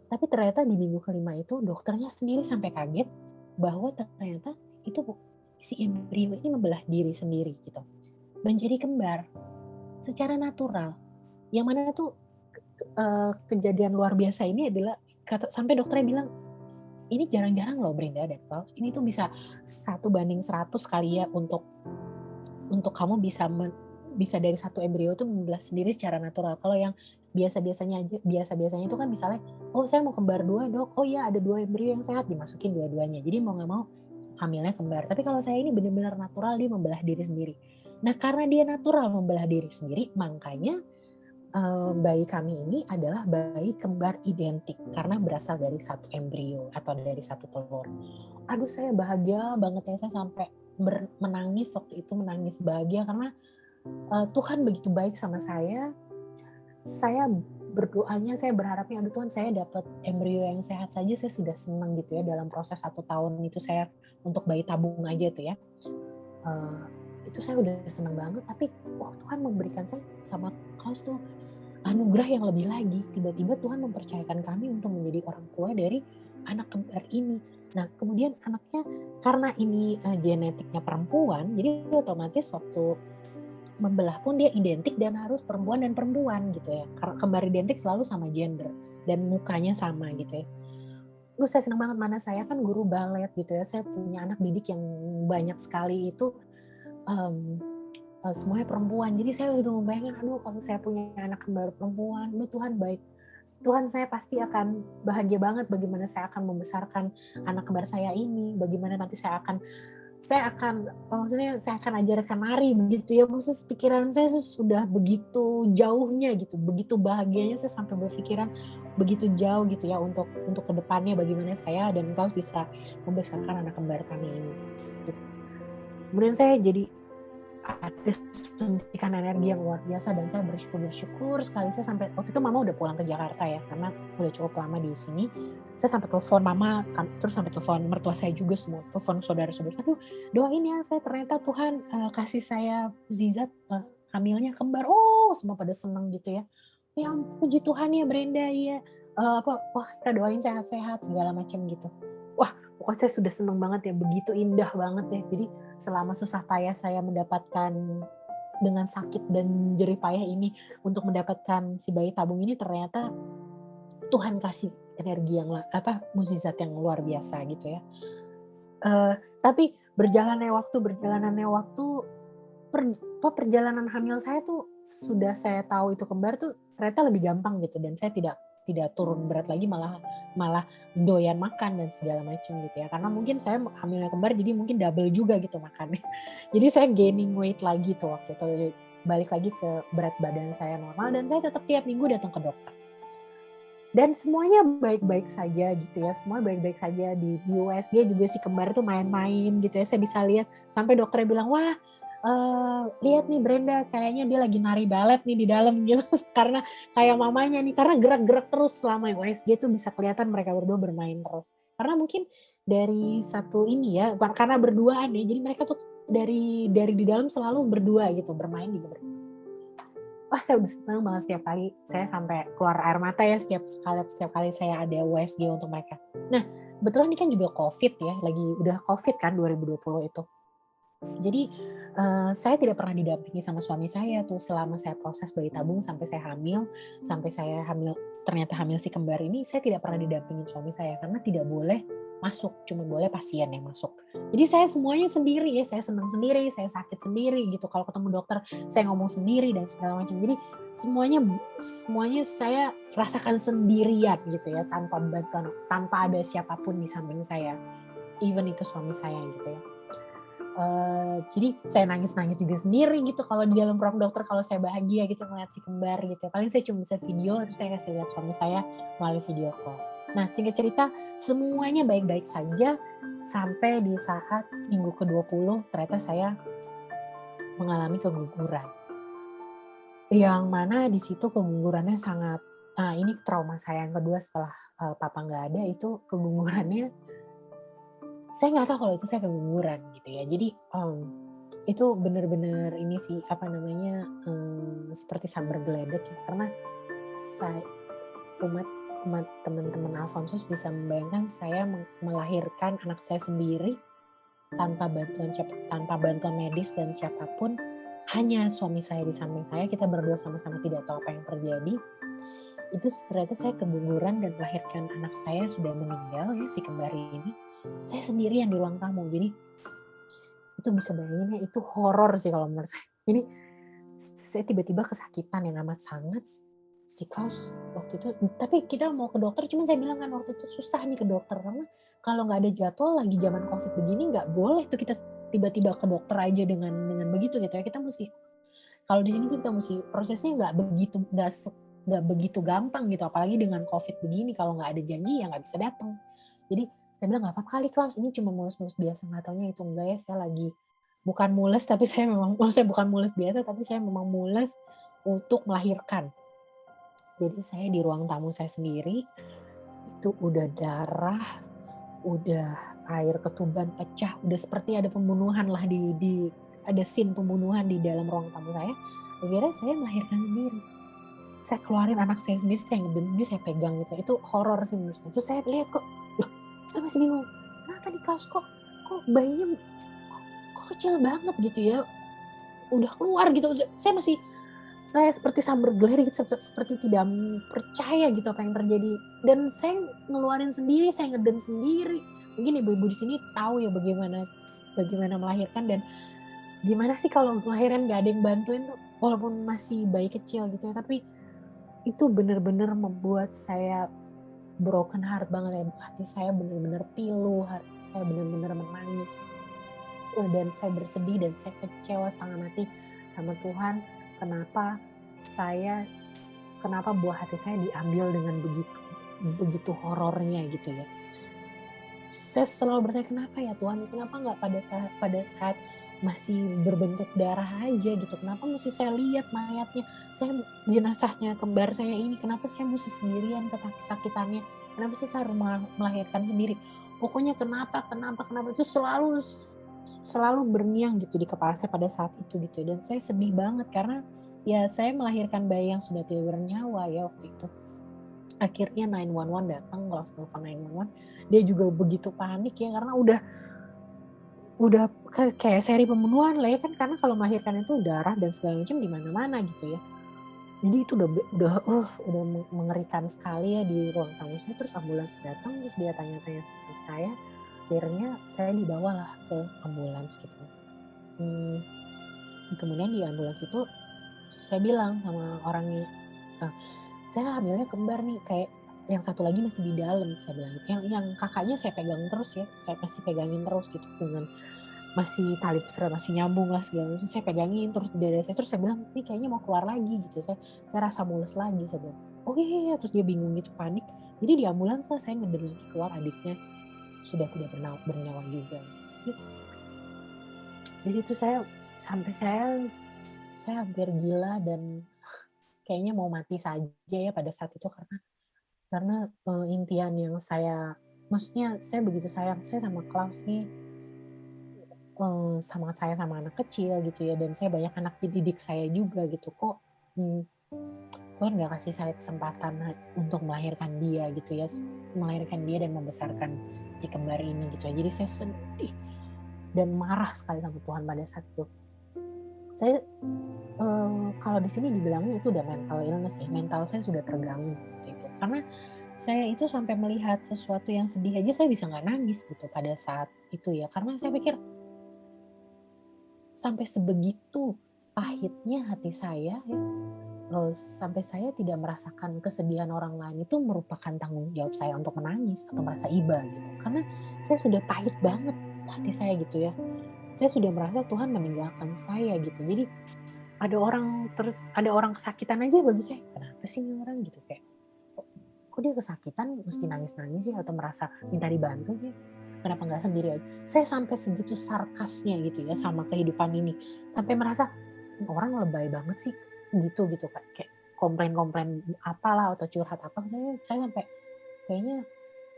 Tapi ternyata di minggu kelima itu dokternya sendiri sampai kaget bahwa ternyata itu si embrio ini membelah diri sendiri gitu, menjadi kembar secara natural. Yang mana tuh kejadian luar biasa ini adalah sampai dokternya bilang, ini jarang-jarang loh Brenda dan Paul, ini tuh bisa 1:100 kali ya untuk kamu bisa dari satu embrio tuh membelah sendiri secara natural. Kalau yang biasa-biasanya itu kan misalnya, oh saya mau kembar 2 dok, oh iya ada 2 embrio yang sehat, dimasukin dua-duanya. Jadi mau nggak mau hamilnya kembar. Tapi kalau saya ini benar-benar natural, dia membelah diri sendiri. Nah karena dia natural membelah diri sendiri, makanya bayi kami ini adalah bayi kembar identik karena berasal dari satu embrio atau dari satu telur. Aduh saya bahagia banget ya, saya sampai menangis waktu itu, menangis bahagia karena Tuhan begitu baik sama saya. Saya berdoanya, saya berharapnya, aduh Tuhan saya dapat embrio yang sehat saja saya sudah senang gitu ya, dalam proses 1 tahun itu saya untuk bayi tabung aja tuh ya. Itu saya udah senang banget, tapi Tuhan memberikan saya sama Klaus tuh anugerah yang lebih lagi. Tiba-tiba Tuhan mempercayakan kami untuk menjadi orang tua dari anak kembar ini. Nah kemudian anaknya karena ini genetiknya perempuan, jadi otomatis waktu membelah pun dia identik dan harus perempuan dan perempuan gitu ya. Karena kembar identik selalu sama gender dan mukanya sama gitu ya. Lu saya senang banget, mana saya kan guru balet gitu ya. Saya punya anak didik yang banyak sekali itu semuanya perempuan. Jadi saya udah membayangkan, aduh kalau saya punya anak kembar perempuan, Tuhan baik. Tuhan saya pasti akan bahagia banget bagaimana saya akan membesarkan anak kembar saya ini, bagaimana nanti saya akan ajarkan nari begitu ya. Maksudnya pikiran saya sudah begitu jauhnya gitu, begitu bahagianya saya sampai berpikiran begitu jauh gitu ya untuk kedepannya bagaimana saya dan Klaus bisa membesarkan anak kembar kami ini. Gitu. Kemudian saya jadi ada suntikan energi yang luar biasa dan saya bersyukur sekali. Saya sampai waktu itu mama udah pulang ke Jakarta ya karena udah cukup lama di sini. Saya sampai telepon mama, terus sampai telepon mertua saya juga, semua telepon saudara-saudara. Aduh doain ya saya, ternyata Tuhan kasih saya Zizat hamilnya kembar. Semua pada seneng gitu ya. Ya puji Tuhan ya Brenda ya. Kita doain sehat-sehat segala macam gitu. Wah pokoknya saya sudah seneng banget ya, begitu indah banget ya. Jadi selama susah payah saya mendapatkan dengan sakit dan jerih payah ini untuk mendapatkan si bayi tabung ini, ternyata Tuhan kasih energi yang mukjizat yang luar biasa gitu ya. Tapi berjalannya waktu perjalanan hamil saya tuh sudah saya tahu itu kembar tuh ternyata lebih gampang gitu, dan saya tidak turun berat lagi, malah doyan makan dan segala macam gitu ya, karena mungkin saya hamilnya kembar jadi mungkin double juga gitu makannya. Jadi saya gaining weight lagi tuh waktu itu, balik lagi ke berat badan saya normal, dan saya tetap tiap minggu datang ke dokter. Dan semuanya baik-baik saja gitu ya, semua baik-baik saja. Di USG juga si kembar tuh main-main gitu ya, saya bisa lihat sampai dokternya bilang, wah lihat nih Brenda kayaknya dia lagi nari balet nih di dalam gitu, karena kayak mamanya nih, karena gerak-gerak terus selama USG tuh bisa kelihatan mereka berdua bermain terus. Karena mungkin dari satu ini ya, karena berduaan ya, jadi mereka tuh dari di dalam selalu berdua gitu, bermain juga berdua. Wah saya senang banget setiap kali, saya sampai keluar air mata ya setiap kali saya ada USG untuk mereka. Nah kebetulan ini kan juga COVID ya, udah COVID kan 2020 itu. Jadi saya tidak pernah didampingi sama suami saya tuh selama saya proses bayi tabung sampai saya hamil ternyata hamil si kembar ini. Saya tidak pernah didampingin suami saya karena tidak boleh masuk, cuma boleh pasien yang masuk. Jadi saya semuanya sendiri ya, saya senang sendiri, saya sakit sendiri gitu. Kalau ketemu dokter saya ngomong sendiri dan segala macam. Jadi semuanya saya rasakan sendirian gitu ya, tanpa bantuan, tanpa ada siapapun di samping saya, even itu suami saya gitu ya. Jadi saya nangis juga sendiri gitu kalau di dalam ruang dokter, kalau saya bahagia gitu ngeliat si kembar gitu. Paling saya cuma bisa video, terus saya kasih lihat suami saya melalui video call. Nah singkat cerita semuanya baik-baik saja sampai di saat minggu ke-20 ternyata saya mengalami keguguran. Yang mana di situ kegugurannya sangat, ini trauma saya yang kedua setelah papa nggak ada, itu kegugurannya saya nggak tahu kalau itu saya keguguran gitu ya. Jadi itu benar-benar ini sih seperti sambar geledek ya, karena saya umat teman-teman Alfonsus bisa membayangkan saya melahirkan anak saya sendiri tanpa bantuan medis dan siapapun, hanya suami saya di samping saya, kita berdua sama-sama tidak tahu apa yang terjadi. Itu ternyata saya keguguran dan melahirkan anak saya sudah meninggal ya, si kembar ini. Saya sendirian di ruang tamu. Jadi itu bisa bayangin ya, itu horor sih kalau menurut saya. Jadi saya tiba-tiba kesakitan yang amat sangat. Si Klaus waktu itu, tapi kita mau ke dokter, cuma saya bilang kan waktu itu susah nih ke dokter karena kalau nggak ada jadwal lagi zaman COVID begini nggak boleh tuh kita tiba-tiba ke dokter aja dengan begitu gitu ya. Kita mesti, kalau di sini tuh kita mesti prosesnya nggak begitu gampang gitu, apalagi dengan COVID begini, kalau nggak ada janji ya nggak bisa datang. Jadi saya bilang nggak apa-apa kali Klaus, ini cuma mulus-mulus biasa, nggak taunya itu enggak ya, saya lagi bukan mules tapi saya memang, saya bukan mules biasa tapi saya memang mules untuk melahirkan. Jadi saya di ruang tamu saya sendiri, itu udah darah, udah air ketuban pecah, udah seperti ada pembunuhan lah ada scene pembunuhan di dalam ruang tamu saya. Akhirnya saya melahirkan sendiri. Saya keluarin anak saya sendiri, saya ngeden, saya pegang gitu. Itu horor sih menurut saya. Terus saya lihat kok, loh, saya masih bingung. Kenapa di Klaus kok bayinya kok kecil banget gitu ya? Udah keluar gitu. Saya seperti sambar gelir gitu, seperti tidak percaya gitu apa yang terjadi. Dan saya ngeluarin sendiri, saya ngeden sendiri. Mungkin ibu-ibu di sini tahu ya bagaimana melahirkan, dan gimana sih kalau melahirkan gak ada yang bantuin tuh, walaupun masih bayi kecil gitu ya. Tapi itu benar-benar membuat saya broken heart banget ya. Hati saya benar-benar pilu, hati saya benar-benar menangis. Dan saya bersedih dan saya kecewa setengah mati sama Tuhan. Kenapa buah hati saya diambil dengan begitu horornya gitu ya. Saya selalu bertanya, kenapa ya Tuhan, kenapa nggak pada saat masih berbentuk darah aja gitu, kenapa mesti saya lihat mayatnya, jenazahnya kembar saya ini, kenapa saya mesti sendirian kesakitannya, kenapa sih saya harus melahirkan sendiri, pokoknya kenapa itu selalu berngiang gitu di kepala saya pada saat itu gitu. Dan saya sedih banget karena ya saya melahirkan bayi yang sudah tidak bernyawa ya waktu itu. Akhirnya 911 datang, Klaus telepon 911. Dia juga begitu panik ya karena udah kayak seri pembunuhan lah ya kan, karena kalau melahirkan itu darah dan segala macam di mana-mana gitu ya. Jadi itu udah mengerikan sekali ya di ruang tamu saya. Terus ambulans datang, terus dia tanya-tanya saya. Akhirnya saya dibawalah ke ambulans gitu. Kemudian di ambulans itu saya bilang sama orangnya, saya hamilnya kembar nih, kayak yang satu lagi masih di dalam, saya bilang gitu. Yang kakaknya saya pegang terus ya, saya masih pegangin terus gitu, dengan masih tali pusar masih nyambung lah segala macam, saya pegangin terus di dada saya. Terus saya bilang, ini kayaknya mau keluar lagi gitu, saya rasa mulus lagi, saya bilang oh iya. Terus dia bingung gitu, panik. Jadi di ambulans lah saya ngeden lagi keluar, adiknya sudah tidak bernyawa juga. Di situ saya hampir gila dan kayaknya mau mati saja ya pada saat itu, karena impian yang maksudnya saya begitu sayang saya sama Klaus nih, sama saya sama anak kecil gitu ya, dan saya banyak anak didik saya juga gitu, kok Tuhan nggak kasih saya kesempatan untuk melahirkan dia gitu ya, melahirkan dia dan membesarkan si kembar ini gitu ya. Jadi saya sedih dan marah sekali sama Tuhan pada saat itu. Saya kalau di sini dibilangnya itu udah mental illness ya, mental saya sudah terganggu gitu. Karena saya itu sampai melihat sesuatu yang sedih aja saya bisa nggak nangis gitu pada saat itu ya, karena saya pikir sampai sebegitu pahitnya hati saya ya, sampai saya tidak merasakan kesedihan orang lain itu merupakan tanggung jawab saya untuk menangis atau merasa iba gitu, karena saya sudah pahit banget hati saya gitu ya. Saya sudah merasa Tuhan meninggalkan saya gitu. Jadi ada orang kesakitan aja bagi saya, kenapa sih ini orang gitu, kayak kok dia kesakitan mesti nangis-nangis sih atau merasa minta dibantu ya, kenapa nggak sendiri aja. Saya sampai segitu sarkasnya gitu ya sama kehidupan ini, sampai merasa orang lebay banget sih gitu kayak komplain apalah atau curhat apa, saya sampai kayaknya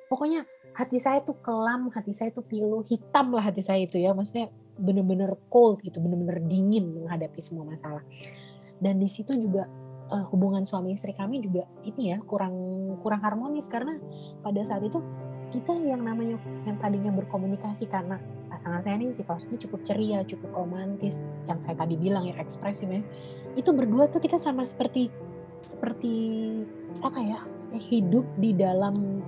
pokoknya hati saya tuh kelam, hati saya tuh pilu, hitam lah hati saya itu ya, maksudnya bener-bener cold gitu, bener-bener dingin menghadapi semua masalah. Dan di situ juga hubungan suami istri kami juga ini ya kurang harmonis, karena pada saat itu kita yang tadinya berkomunikasi, karena pasangan saya ini sifatnya cukup ceria, cukup romantis, yang saya tadi bilang ya ekspresif ya, itu berdua tuh kita sama seperti apa ya, kayak hidup di dalam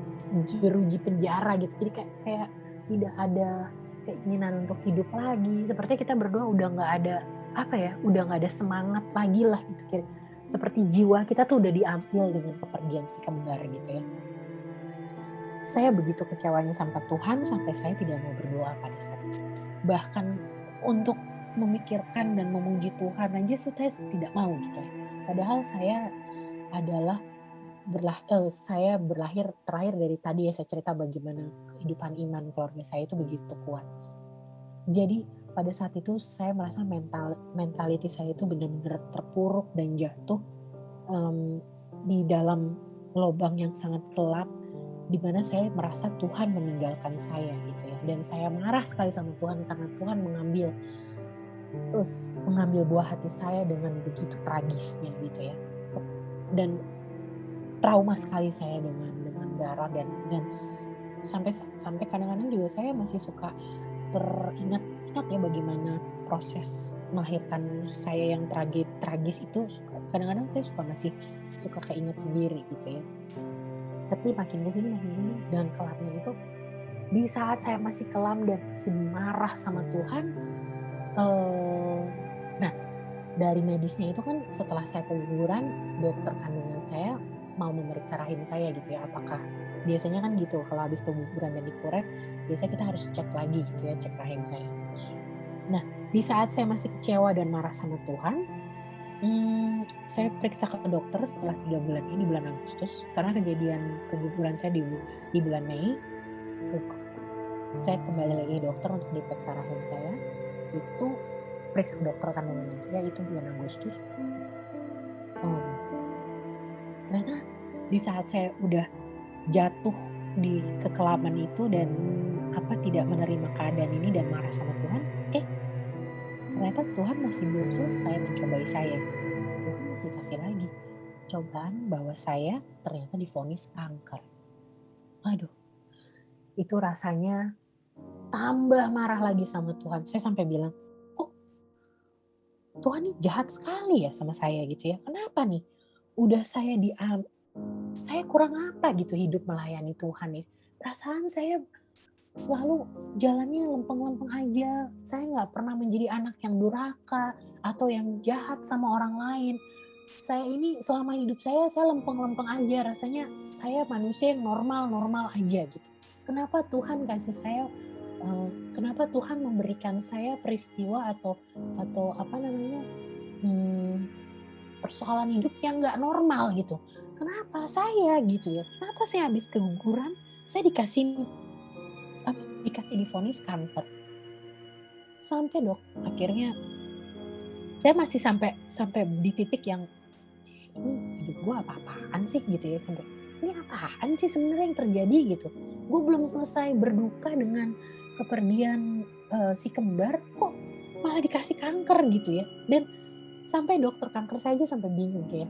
jeruji penjara gitu. Jadi kayak tidak ada keinginan untuk hidup lagi. Sepertinya kita berdua udah nggak ada apa ya, udah nggak ada semangat lagi lah gitu. Seperti jiwa kita tuh udah diambil dengan kepergian si kembar gitu ya. Saya begitu kecewanya sama Tuhan sampai saya tidak mau berdoa pada saat itu. Bahkan untuk memikirkan dan memuji Tuhan aja saya tidak mau gitu ya. Padahal saya adalah saya berlahir terakhir dari tadi ya, saya cerita bagaimana kehidupan iman keluarga saya itu begitu kuat. Jadi pada saat itu saya merasa mentality saya itu benar-benar terpuruk dan jatuh di dalam lubang yang sangat gelap, di mana saya merasa Tuhan meninggalkan saya gitu ya. Dan saya marah sekali sama Tuhan karena Tuhan mengambil buah hati saya dengan begitu tragisnya gitu ya. Dan trauma sekali saya dengan darah, dan sampai kadang-kadang juga saya masih suka teringat ya bagaimana proses melahirkan saya yang tragis itu. Kadang-kadang saya masih suka keinget sendiri gitu ya. Tapi makin kesini dan kelamnya itu, di saat saya masih kelam dan masih marah sama Tuhan, nah dari medisnya itu kan setelah saya keguguran, dokter kandungan saya mau memeriksa rahim saya gitu ya, apakah biasanya kan gitu kalau habis keguguran dan dikorek biasanya kita harus cek lagi gitu ya, cek rahim saya. Nah di saat saya masih kecewa dan marah sama Tuhan, saya periksa ke dokter setelah 3 bulan ini, di bulan Agustus, karena kejadian keguguran saya di bulan Mei. Saya kembali lagi ke dokter untuk diperiksa rahim saya. Itu periksa ke dokter kandungan ya, itu bulan Agustus. Ternyata di saat saya udah jatuh di kekelaman itu dan tidak menerima keadaan ini dan marah sama Tuhan, ternyata Tuhan masih belum selesai mencobai saya. Tuhan masih kasih lagi cobaan bahwa saya ternyata divonis kanker. Aduh, itu rasanya tambah marah lagi sama Tuhan. Saya sampai bilang, kok Tuhan ini jahat sekali ya sama saya gitu ya. Kenapa nih? Udah saya kurang apa gitu hidup melayani Tuhan ya. Perasaan saya selalu jalannya lempeng-lempeng aja. Saya nggak pernah menjadi anak yang durhaka atau yang jahat sama orang lain. Saya ini selama hidup saya lempeng-lempeng aja. Rasanya saya manusia yang normal-normal aja gitu. Kenapa Tuhan kasih saya, kenapa Tuhan memberikan saya peristiwa atau persoalan hidup yang nggak normal gitu. Kenapa saya gitu ya? Kenapa saya habis keguguran, saya dikasih divonis kanker. Sampai akhirnya saya masih sampai di titik yang ini hidup gue apa-apaan sih gitu ya, sampai ini apaan sih sebenarnya yang terjadi gitu. Gue belum selesai berduka dengan kepergian si kembar, kok malah dikasih kanker gitu ya. Dan sampai dokter kanker saya aja sampai bingung ya.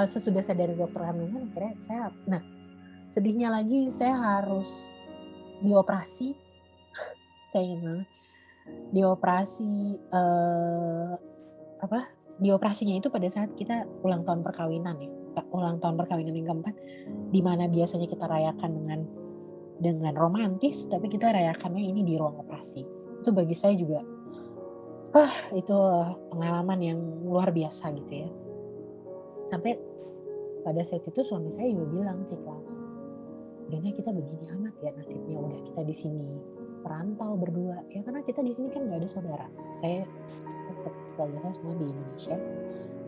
Sesudah saya dari dokter kandungan, akhirnya sedihnya lagi saya harus dioperasi. Saya ingat banget dioperasinya itu pada saat kita ulang tahun perkawinan ya, ulang tahun perkawinan yang keempat, di mana biasanya kita rayakan dengan romantis, tapi kita rayakannya ini di ruang operasi. Itu bagi saya juga itu pengalaman yang luar biasa gitu ya. Sampai pada saat itu suami saya juga bilang, Cikla, udahnya kita begini amat ya nasibnya, udah kita di sini perantau berdua ya, karena kita di sini kan nggak ada saudara. Keluarga saya semua di Indonesia,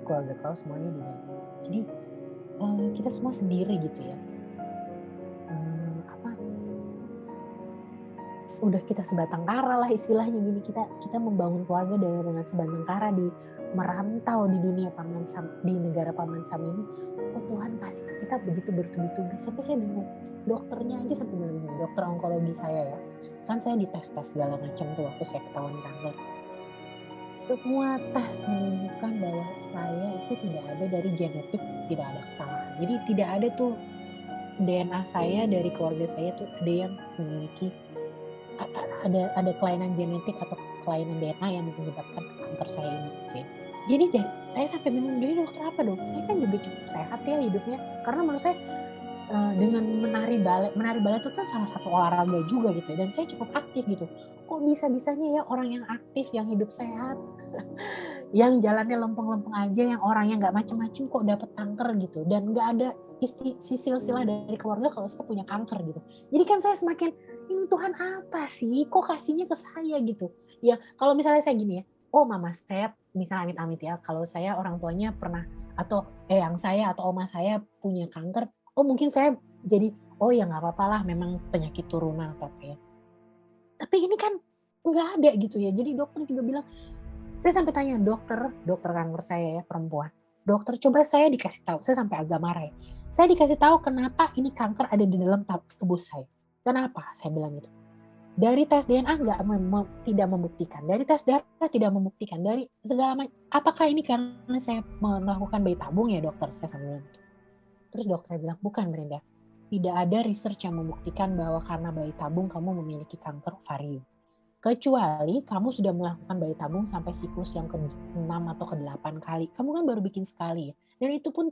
keluarga kau semuanya di Indonesia. Jadi kita semua sendiri gitu ya. Udah kita sebatang kara lah istilahnya gini, kita membangun keluarga dengan sebatang kara di merantau di dunia Paman Sam, di negara Paman Sam ini. Oh Tuhan kasih kita begitu bertubi-tubi, sampai saya bingung. Dokternya aja sampai bilang, dokter onkologi saya ya, kan saya dites segala macam tuh waktu saya ketahuan kanker. semua tes menunjukkan bahwa saya itu tidak ada dari genetik, tidak ada kesalahan. Jadi tidak ada tuh DNA saya dari keluarga saya tuh ada yang memiliki ada kelainan genetik atau kelainan DNA yang menyebabkan kanker saya ini gitu ya. Jadi saya sampai bingung, jadi dokter apa dong? Saya kan juga cukup sehat ya hidupnya. Karena menurut saya dengan menari balet itu kan salah satu olahraga juga gitu ya, dan saya cukup aktif gitu. Kok bisa-bisanya ya orang yang aktif, yang hidup sehat, yang jalannya lempeng-lempeng aja, yang orangnya nggak macem-macem kok dapet kanker gitu, dan nggak ada silsilah dari keluarga kalau saya punya kanker gitu. Jadi kan saya semakin, ini Tuhan apa sih? Kok kasihnya ke saya gitu? Ya kalau misalnya saya gini ya, oh mama saya, misalnya amit-amit ya, kalau saya orang tuanya pernah atau eyang saya atau oma saya punya kanker, oh mungkin saya jadi, oh ya nggak apa-apa lah, memang penyakit turunan atau apa ya. Tapi ini kan nggak ada gitu ya. Jadi dokter juga bilang, saya sampai tanya dokter kanker saya ya perempuan. Dokter, coba saya dikasih tahu, saya sampai agak marah ya. Saya dikasih tahu kenapa ini kanker ada di dalam tubuh saya. Kenapa? Saya bilang gitu. Dari tes DNA tidak membuktikan, dari tes darah tidak membuktikan, dari segala macam. Apakah ini karena saya melakukan bayi tabung ya dokter? Saya sampai bilang gitu. Terus dokter bilang, bukan Brenda. Tidak ada research yang membuktikan bahwa karena bayi tabung kamu memiliki kanker ovarium. Kecuali kamu sudah melakukan bayi tabung sampai siklus yang ke-6 atau ke-8 kali. Kamu kan baru bikin sekali ya. Dan itu pun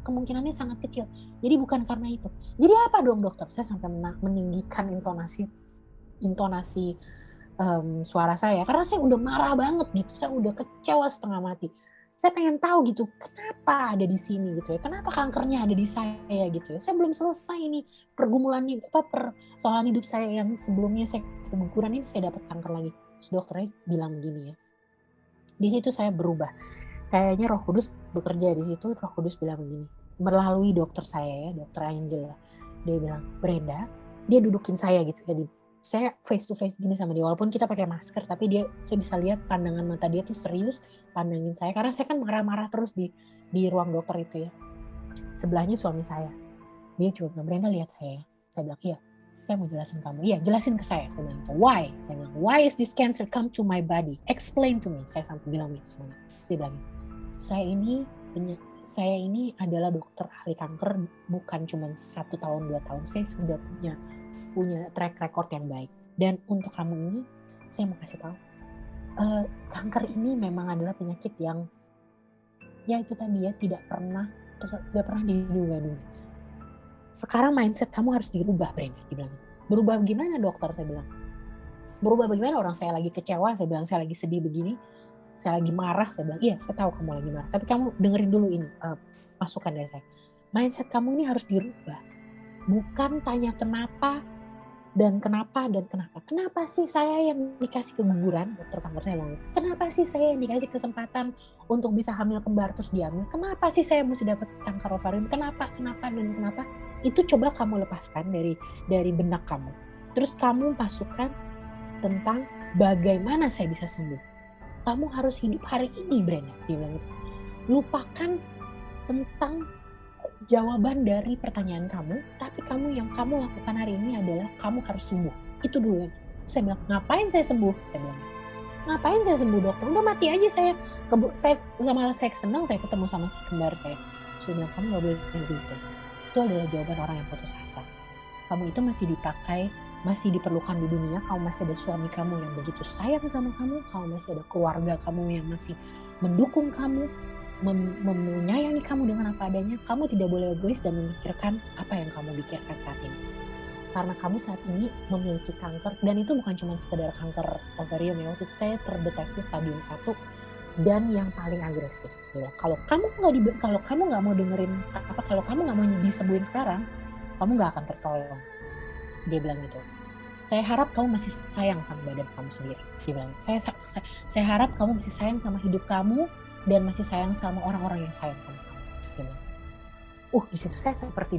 kemungkinannya sangat kecil. Jadi bukan karena itu. Jadi apa dong dokter? Saya sampai meninggikan intonasi suara saya. Karena saya udah marah banget gitu. Saya udah kecewa setengah mati. Saya pengen tahu gitu, kenapa ada di sini gitu ya, kenapa kankernya ada di saya gitu ya. Saya belum selesai nih pergumulan persoalan hidup saya yang sebelumnya saya keguguran, ini saya dapat kanker lagi. Terus dokternya bilang begini ya, di situ saya berubah. Kayaknya Roh Kudus bekerja di situ. Roh Kudus bilang begini, melalui dokter saya ya, dokter Angela. Dia bilang, Brenda, dia dudukin saya gitu ya, saya face to face gini sama dia, walaupun kita pakai masker, tapi saya bisa lihat pandangan mata dia tuh serius pandangin saya, karena saya kan marah-marah terus di ruang dokter itu ya. Sebelahnya suami saya, dia cuma bilang, Brenda lihat saya. Saya bilang, iya, saya mau jelasin kamu. Iya, jelasin ke saya. Saya bilang, why? Saya bilang, why is this cancer come to my body? Explain to me. Saya sampai bilang gitu sama dia. Saya bilang, saya ini adalah dokter ahli kanker, bukan cuma 1 tahun 2 tahun. Saya sudah punya track record yang baik. Dan untuk kamu ini, saya mau kasih tahu, kanker ini memang adalah penyakit yang, ya itu tadi ya, tidak pernah diduga-duga. Sekarang mindset kamu harus dirubah, Brenda. Dia bilang gitu. Berubah gimana dokter? Saya bilang. Berubah bagaimana, orang saya lagi kecewa, saya bilang saya lagi sedih begini, saya lagi marah, saya bilang, iya saya tahu kamu lagi marah, tapi kamu dengerin dulu ini masukan dari saya. Mindset kamu ini harus dirubah. Bukan tanya kenapa, dan kenapa. Kenapa sih saya yang dikasih keguguran? Dokter kanker saya bilang, kenapa sih saya yang dikasih kesempatan untuk bisa hamil kembar terus diambil? Kenapa sih saya mesti dapat kanker ovarium? Kenapa? Itu coba kamu lepaskan dari benak kamu. Terus kamu masukkan tentang bagaimana saya bisa sembuh. Kamu harus hidup hari ini, Brenda. Dia bilang, lupakan tentang jawaban dari pertanyaan kamu, tapi yang kamu lakukan hari ini adalah kamu harus sembuh. Itu dulu. Saya bilang, ngapain saya sembuh? Saya bilang, ngapain saya sembuh dokter? Udah mati aja saya. Saya senang saya ketemu sama si kembar saya. Saya bilang, kamu gak boleh begitu. Itu adalah jawaban orang yang putus asa. Kamu itu masih dipakai, masih diperlukan di dunia. Kamu masih ada suami kamu yang begitu sayang sama kamu. Kamu masih ada keluarga kamu yang masih mendukung kamu, menyayangi kamu dengan apa adanya. Kamu tidak boleh egois dan memikirkan apa yang kamu pikirkan saat ini. Karena kamu saat ini memiliki kanker, dan itu bukan cuma sekedar kanker ovarium ya. Waktu itu saya terdeteksi stadium 1 dan yang paling agresif. Kalau kamu nggak mau dengerin kalau kamu nggak mau disembuhin sekarang, kamu nggak akan tertolong. Dia bilang gitu. Saya harap kamu masih sayang sama badan kamu sendiri. Dia bilang, saya harap kamu masih sayang sama hidup kamu dan masih sayang sama orang-orang yang sayang sama kamu. Dia bilang. Di situ saya seperti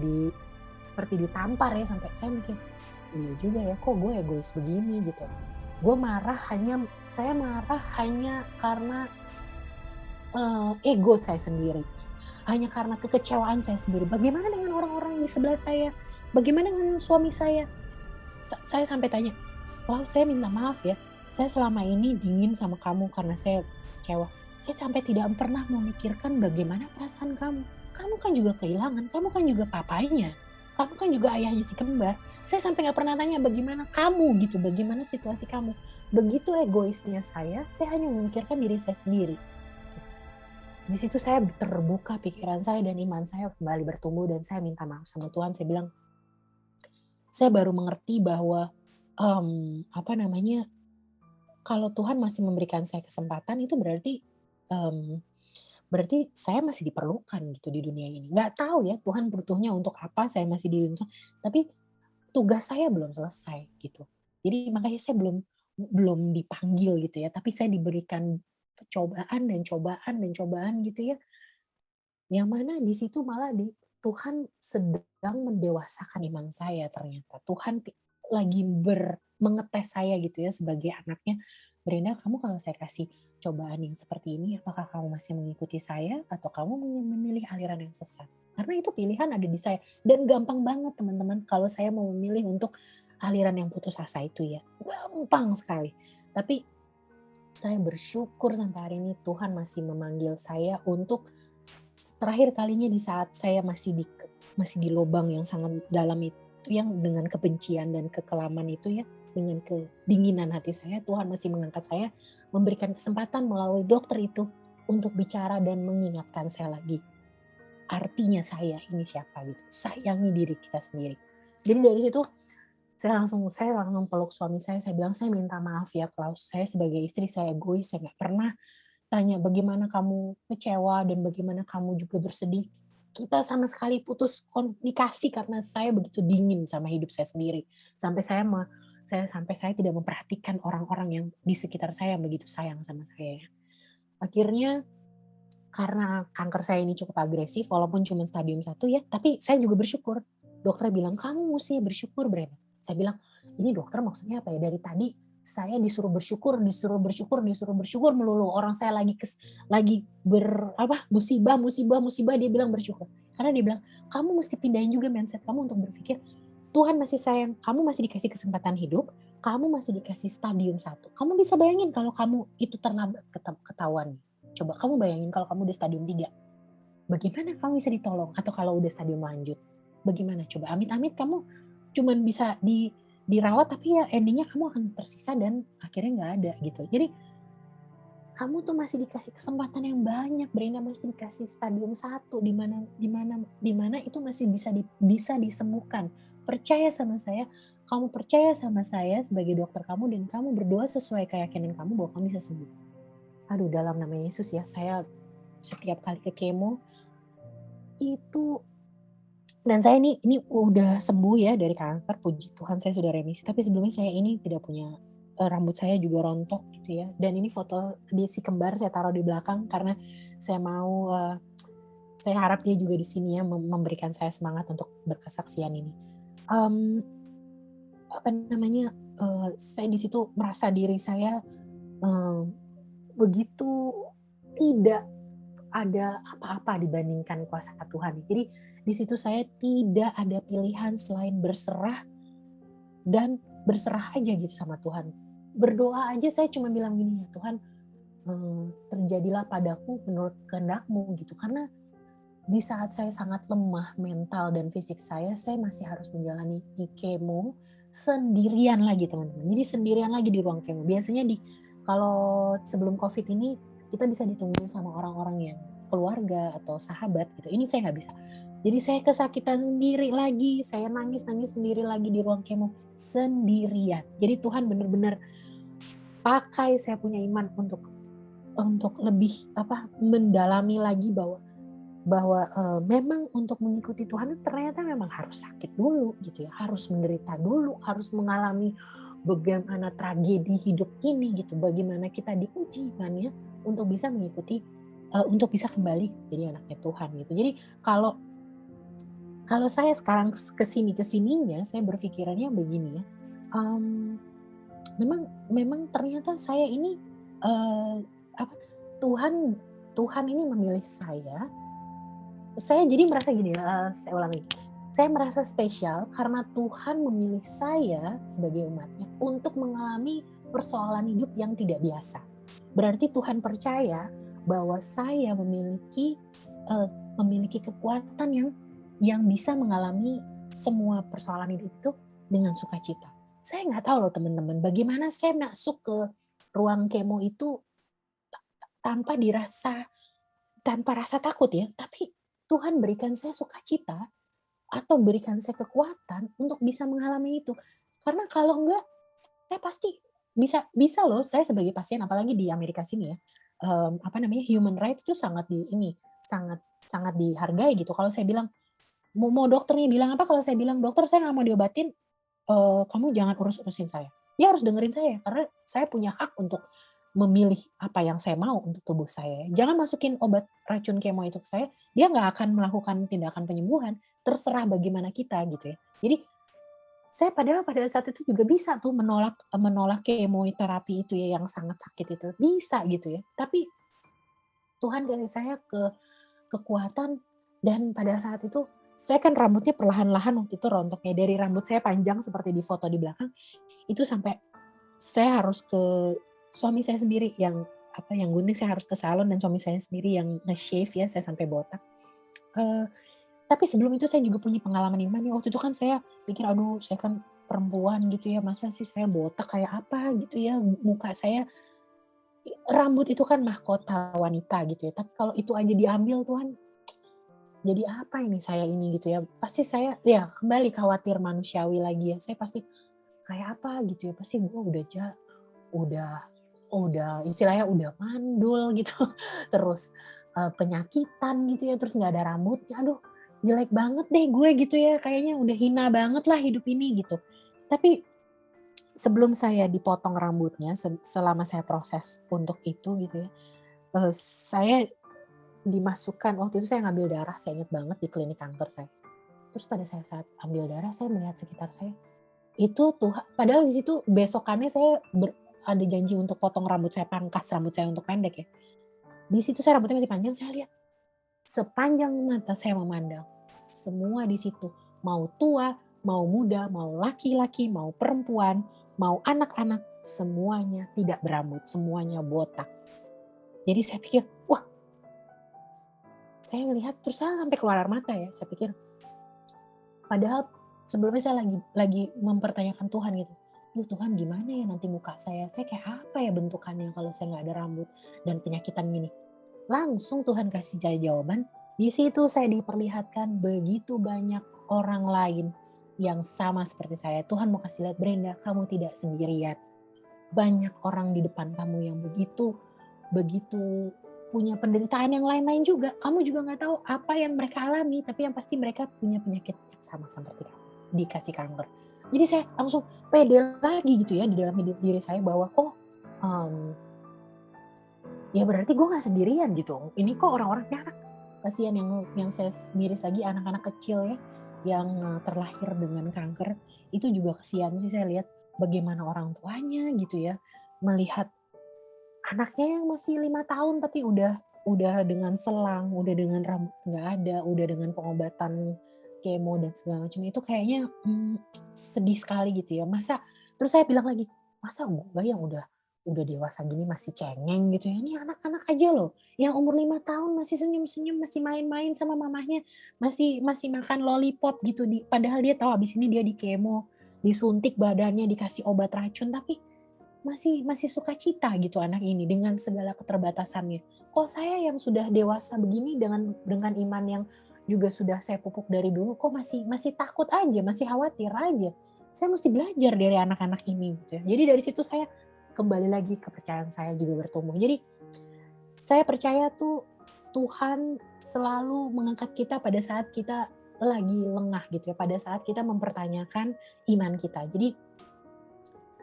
ditampar ya, sampai saya mikir, iya juga ya, kok gue egois begini gitu. Saya marah hanya karena ego saya sendiri. Hanya karena kekecewaan saya sendiri. Bagaimana dengan orang-orang di sebelah saya? Bagaimana dengan suami saya? Saya sampai tanya, saya minta maaf ya, Saya selama ini dingin sama kamu karena saya kecewa. Saya sampai tidak pernah memikirkan bagaimana perasaan kamu. Kamu kan juga kehilangan, kamu kan juga papanya, kamu kan juga ayahnya si kembar. Saya sampai nggak pernah tanya bagaimana kamu gitu, bagaimana situasi kamu. Begitu egoisnya saya hanya memikirkan diri saya sendiri. Gitu. Di situ saya terbuka pikiran saya dan iman saya kembali bertumbuh dan saya minta maaf sama Tuhan. Saya bilang, saya baru mengerti bahwa apa namanya, kalau Tuhan masih memberikan saya kesempatan itu mmm, berarti saya masih diperlukan gitu di dunia ini. Nggak tahu ya Tuhan butuhnya untuk apa saya masih di dunia, tapi tugas saya belum selesai gitu. Jadi makanya saya belum belum dipanggil gitu ya, tapi saya diberikan cobaan dan cobaan dan cobaan gitu ya, yang mana di situ malah Tuhan sedang mendewasakan iman saya ternyata. Tuhan lagi mengetes saya gitu ya sebagai anaknya. "Brenda, kamu kalau saya kasih cobaan yang seperti ini, apakah kamu masih mengikuti saya atau kamu memilih aliran yang sesat?" Karena itu pilihan ada di saya dan gampang banget teman-teman kalau saya mau memilih untuk aliran yang putus asa itu ya, gampang sekali. Tapi saya bersyukur sampai hari ini Tuhan masih memanggil saya untuk terakhir kalinya di saat saya masih di lubang yang sangat dalam itu, yang dengan kebencian dan kekelaman itu ya, dengan kedinginan hati saya, Tuhan masih mengangkat saya, memberikan kesempatan melalui dokter itu untuk bicara dan mengingatkan saya lagi, artinya saya ini siapa gitu, sayangi diri kita sendiri. Jadi dari situ saya langsung peluk suami saya bilang, "Saya minta maaf ya kalau saya sebagai istri saya egois, saya nggak pernah tanya, "Bagaimana kamu kecewa dan bagaimana kamu juga bersedih?" Kita sama sekali putus komunikasi karena saya begitu dingin sama hidup saya sendiri. Sampai saya tidak memperhatikan orang-orang yang di sekitar saya yang begitu sayang sama saya ya. Akhirnya karena kanker saya ini cukup agresif walaupun cuma stadium 1 ya, tapi saya juga bersyukur. Dokter bilang, "Kamu mesti bersyukur, Bren." Saya bilang, "Ini dokter maksudnya apa ya? Dari tadi saya disuruh bersyukur disuruh bersyukur disuruh bersyukur melulu. Orang saya lagi musibah musibah musibah dia bilang bersyukur." Karena dia bilang, "Kamu mesti pindahin juga mindset kamu untuk berpikir, Tuhan masih sayang, kamu masih dikasih kesempatan hidup, kamu masih dikasih stadium 1. Kamu bisa bayangin kalau kamu itu terlambat ketahuan. Coba kamu bayangin kalau kamu udah stadium 3, bagaimana kamu bisa ditolong? Atau kalau udah stadium lanjut, bagaimana coba? Amit-amit kamu cuman bisa dirawat tapi ya endingnya kamu akan tersisa dan akhirnya nggak ada gitu. Jadi kamu tuh masih dikasih kesempatan yang banyak, Brenda masih dikasih stadium 1 di mana itu masih bisa disembuhkan. Percaya sama saya, kamu percaya sama saya sebagai dokter kamu dan kamu berdoa sesuai keyakinan kamu bahwa kamu bisa sembuh." Aduh dalam nama Yesus ya, saya setiap kali ke kemo itu dan saya ini udah sembuh ya dari kanker, puji Tuhan saya sudah remisi, tapi sebelumnya saya ini tidak punya rambut saya juga rontok gitu ya, dan ini foto di si kembar saya taruh di belakang karena saya mau, saya harap dia juga di sini ya memberikan saya semangat untuk berkesaksian ini. Mmm, Apa namanya, saya di situ merasa diri saya, eee, begitu tidak ada apa-apa dibandingkan kuasa Tuhan. Jadi di situ saya tidak ada pilihan selain berserah dan berserah aja gitu sama Tuhan. Berdoa aja saya cuma bilang gini, "Ya Tuhan, terjadilah padaku menurut kehendak-Mu," gitu. Karena di saat saya sangat lemah mental dan fisik saya masih harus menjalani kemo sendirian lagi teman-teman. Jadi sendirian lagi di ruang kemo. Biasanya kalau sebelum COVID ini kita bisa ditungguin sama orang-orang yang keluarga atau sahabat gitu. Ini saya nggak bisa. Jadi saya kesakitan sendiri lagi, saya nangis-nangis sendiri lagi di ruang kemo sendirian. Jadi Tuhan benar-benar pakai saya punya iman untuk lebih mendalami lagi bahwa memang untuk mengikuti Tuhan ternyata memang harus sakit dulu gitu ya, harus menderita dulu, harus mengalami bagaimana tragedi hidup ini gitu, bagaimana kita diuji imannya untuk bisa mengikuti, untuk bisa kembali jadi anaknya Tuhan gitu. Jadi kalau kalau saya sekarang kesininya saya berpikirannya begini ya, mmm, memang memang ternyata saya ini, eee, apa, Tuhan Tuhan ini memilih saya jadi merasa gini, saya ulangi, saya merasa spesial karena Tuhan memilih saya sebagai umatnya untuk mengalami persoalan hidup yang tidak biasa. Berarti Tuhan percaya bahwa saya memiliki kekuatan yang bisa mengalami semua persoalan hidup itu dengan sukacita. Saya nggak tahu loh teman-teman, bagaimana saya masuk ke ruang kemo itu tanpa rasa takut ya, tapi Tuhan berikan saya sukacita atau berikan saya kekuatan untuk bisa mengalami itu. Karena kalau enggak, saya pasti bisa bisa loh saya sebagai pasien, apalagi di Amerika sini ya, human rights itu sangat sangat dihargai gitu. Kalau saya bilang, mau dokternya bilang apa, kalau saya bilang, "Dokter saya nggak mau diobatin, kamu jangan urus-urusin saya." Dia harus dengerin saya, karena saya punya hak untuk memilih apa yang saya mau untuk tubuh saya. Jangan masukin obat racun kemo itu ke saya, dia nggak akan melakukan tindakan penyembuhan, terserah bagaimana kita gitu ya. Jadi saya padahal pada saat itu juga bisa tuh menolak kemoterapi itu ya yang sangat sakit itu, bisa gitu ya. Tapi Tuhan kasih saya kekuatan, dan pada saat itu saya kan rambutnya perlahan-lahan waktu itu rontoknya, dari rambut saya panjang seperti di foto di belakang, itu sampai saya harus ke suami saya sendiri yang gunting, saya harus ke salon dan suami saya sendiri yang nge-shave ya, saya sampai botak. Eee, tapi sebelum itu saya juga punya pengalaman iman ya, waktu itu kan saya pikir, "Aduh saya kan perempuan gitu ya, masa sih saya botak kayak apa gitu ya, muka saya." Rambut itu kan mahkota wanita gitu ya, tapi kalau itu aja diambil Tuhan, jadi apa ini saya ini gitu ya. Pasti saya ya kembali khawatir manusiawi lagi ya, saya pasti kayak apa gitu ya, pasti gue udah istilahnya udah mandul gitu, terus, penyakitan gitu ya, terus nggak ada rambutnya, aduh jelek banget deh gue gitu ya, kayaknya udah hina banget lah hidup ini gitu. Tapi sebelum saya dipotong rambutnya, selama saya proses untuk itu gitu ya, saya dimasukkan, waktu itu saya ngambil darah, saya ingat banget di klinik kanker saya. Terus pada saat ambil darah, saya melihat sekitar saya, itu padahal di situ besokannya saya ada janji untuk potong rambut saya, pangkas rambut saya untuk pendek ya. Di situ saya rambutnya masih panjang, saya lihat sepanjang mata saya memandang, semua di situ, mau tua, mau muda, mau laki-laki, mau perempuan, mau anak-anak, semuanya tidak berambut, semuanya botak. Jadi saya pikir, wah, saya melihat terus saya sampai keluar air mata ya, saya pikir, padahal sebelumnya saya lagi mempertanyakan Tuhan gitu. Duh Tuhan gimana ya nanti muka saya kayak apa ya bentukannya kalau saya nggak ada rambut dan penyakitan gini. Langsung Tuhan kasih jawaban. Di situ saya diperlihatkan begitu banyak orang lain yang sama seperti saya. Tuhan mau kasih lihat, Brenda, kamu tidak sendirian. Banyak orang di depan kamu yang begitu begitu punya penderitaan yang lain-lain juga. Kamu juga nggak tahu apa yang mereka alami, tapi yang pasti mereka punya penyakit yang sama seperti kamu, dikasih kanker. Jadi saya langsung pede lagi gitu ya di dalam diri saya bahwa ya berarti gue nggak sendirian gitu. Ini kok orang-orang anak kasihan yang saya miris lagi anak-anak kecil ya yang terlahir dengan kanker, itu juga kasihan sih saya lihat bagaimana orang tuanya gitu ya melihat anaknya yang masih 5 tahun tapi udah dengan selang, udah dengan rambut nggak ada, udah dengan pengobatan kemo dan segala macam itu kayaknya, sedih sekali gitu ya. Terus saya bilang lagi, "Masa gue yang udah dewasa gini masih cengeng gitu ya, ini anak-anak aja loh, yang umur 5 tahun masih senyum-senyum, masih main-main sama mamahnya, masih masih makan lollipop gitu padahal dia tahu habis ini dia di kemo, disuntik badannya, dikasih obat racun, tapi masih sukacita gitu anak ini dengan segala keterbatasannya. Kok saya yang sudah dewasa begini dengan iman yang juga sudah saya pupuk dari dulu, kok masih takut aja, masih khawatir aja. Saya mesti belajar dari anak-anak ini gitu ya. Jadi dari situ saya kembali lagi kepercayaan saya juga bertumbuh. Jadi saya percaya tuh Tuhan selalu mengangkat kita pada saat kita lagi lengah gitu ya, pada saat kita mempertanyakan iman kita. Jadi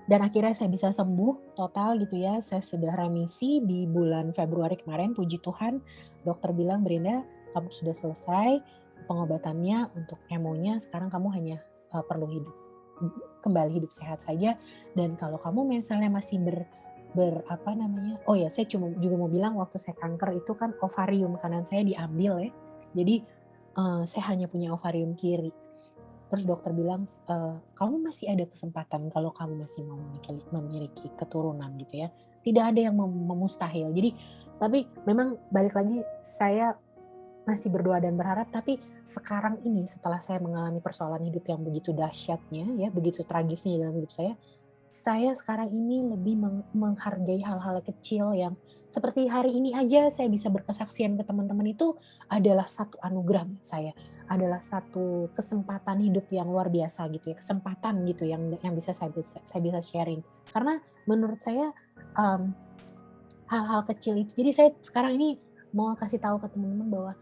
dan akhirnya saya bisa sembuh total gitu ya, saya sudah remisi di bulan Februari kemarin, puji Tuhan. Dokter bilang, "Brenda, kamu sudah selesai pengobatannya untuk kemonya, sekarang kamu hanya perlu kembali hidup sehat saja. Dan kalau kamu misalnya masih oh ya, saya juga mau bilang waktu saya kanker itu kan ovarium kanan saya diambil ya. Jadi saya hanya punya ovarium kiri. Terus dokter bilang, "Kamu masih ada kesempatan kalau kamu masih mau memiliki keturunan," gitu ya. Tidak ada yang memustahil. Jadi tapi memang balik lagi saya masih berdoa dan berharap, tapi sekarang ini setelah saya mengalami persoalan hidup yang begitu dahsyatnya ya, begitu tragisnya dalam hidup saya sekarang ini lebih menghargai hal-hal kecil yang seperti hari ini aja saya bisa berkesaksian ke teman-teman itu adalah satu anugerah buat saya, adalah satu kesempatan hidup yang luar biasa gitu ya, kesempatan gitu yang bisa sharing. Karena menurut saya, mmm, hal-hal kecil itu jadi saya sekarang ini mau kasih tahu ke teman-teman bahwa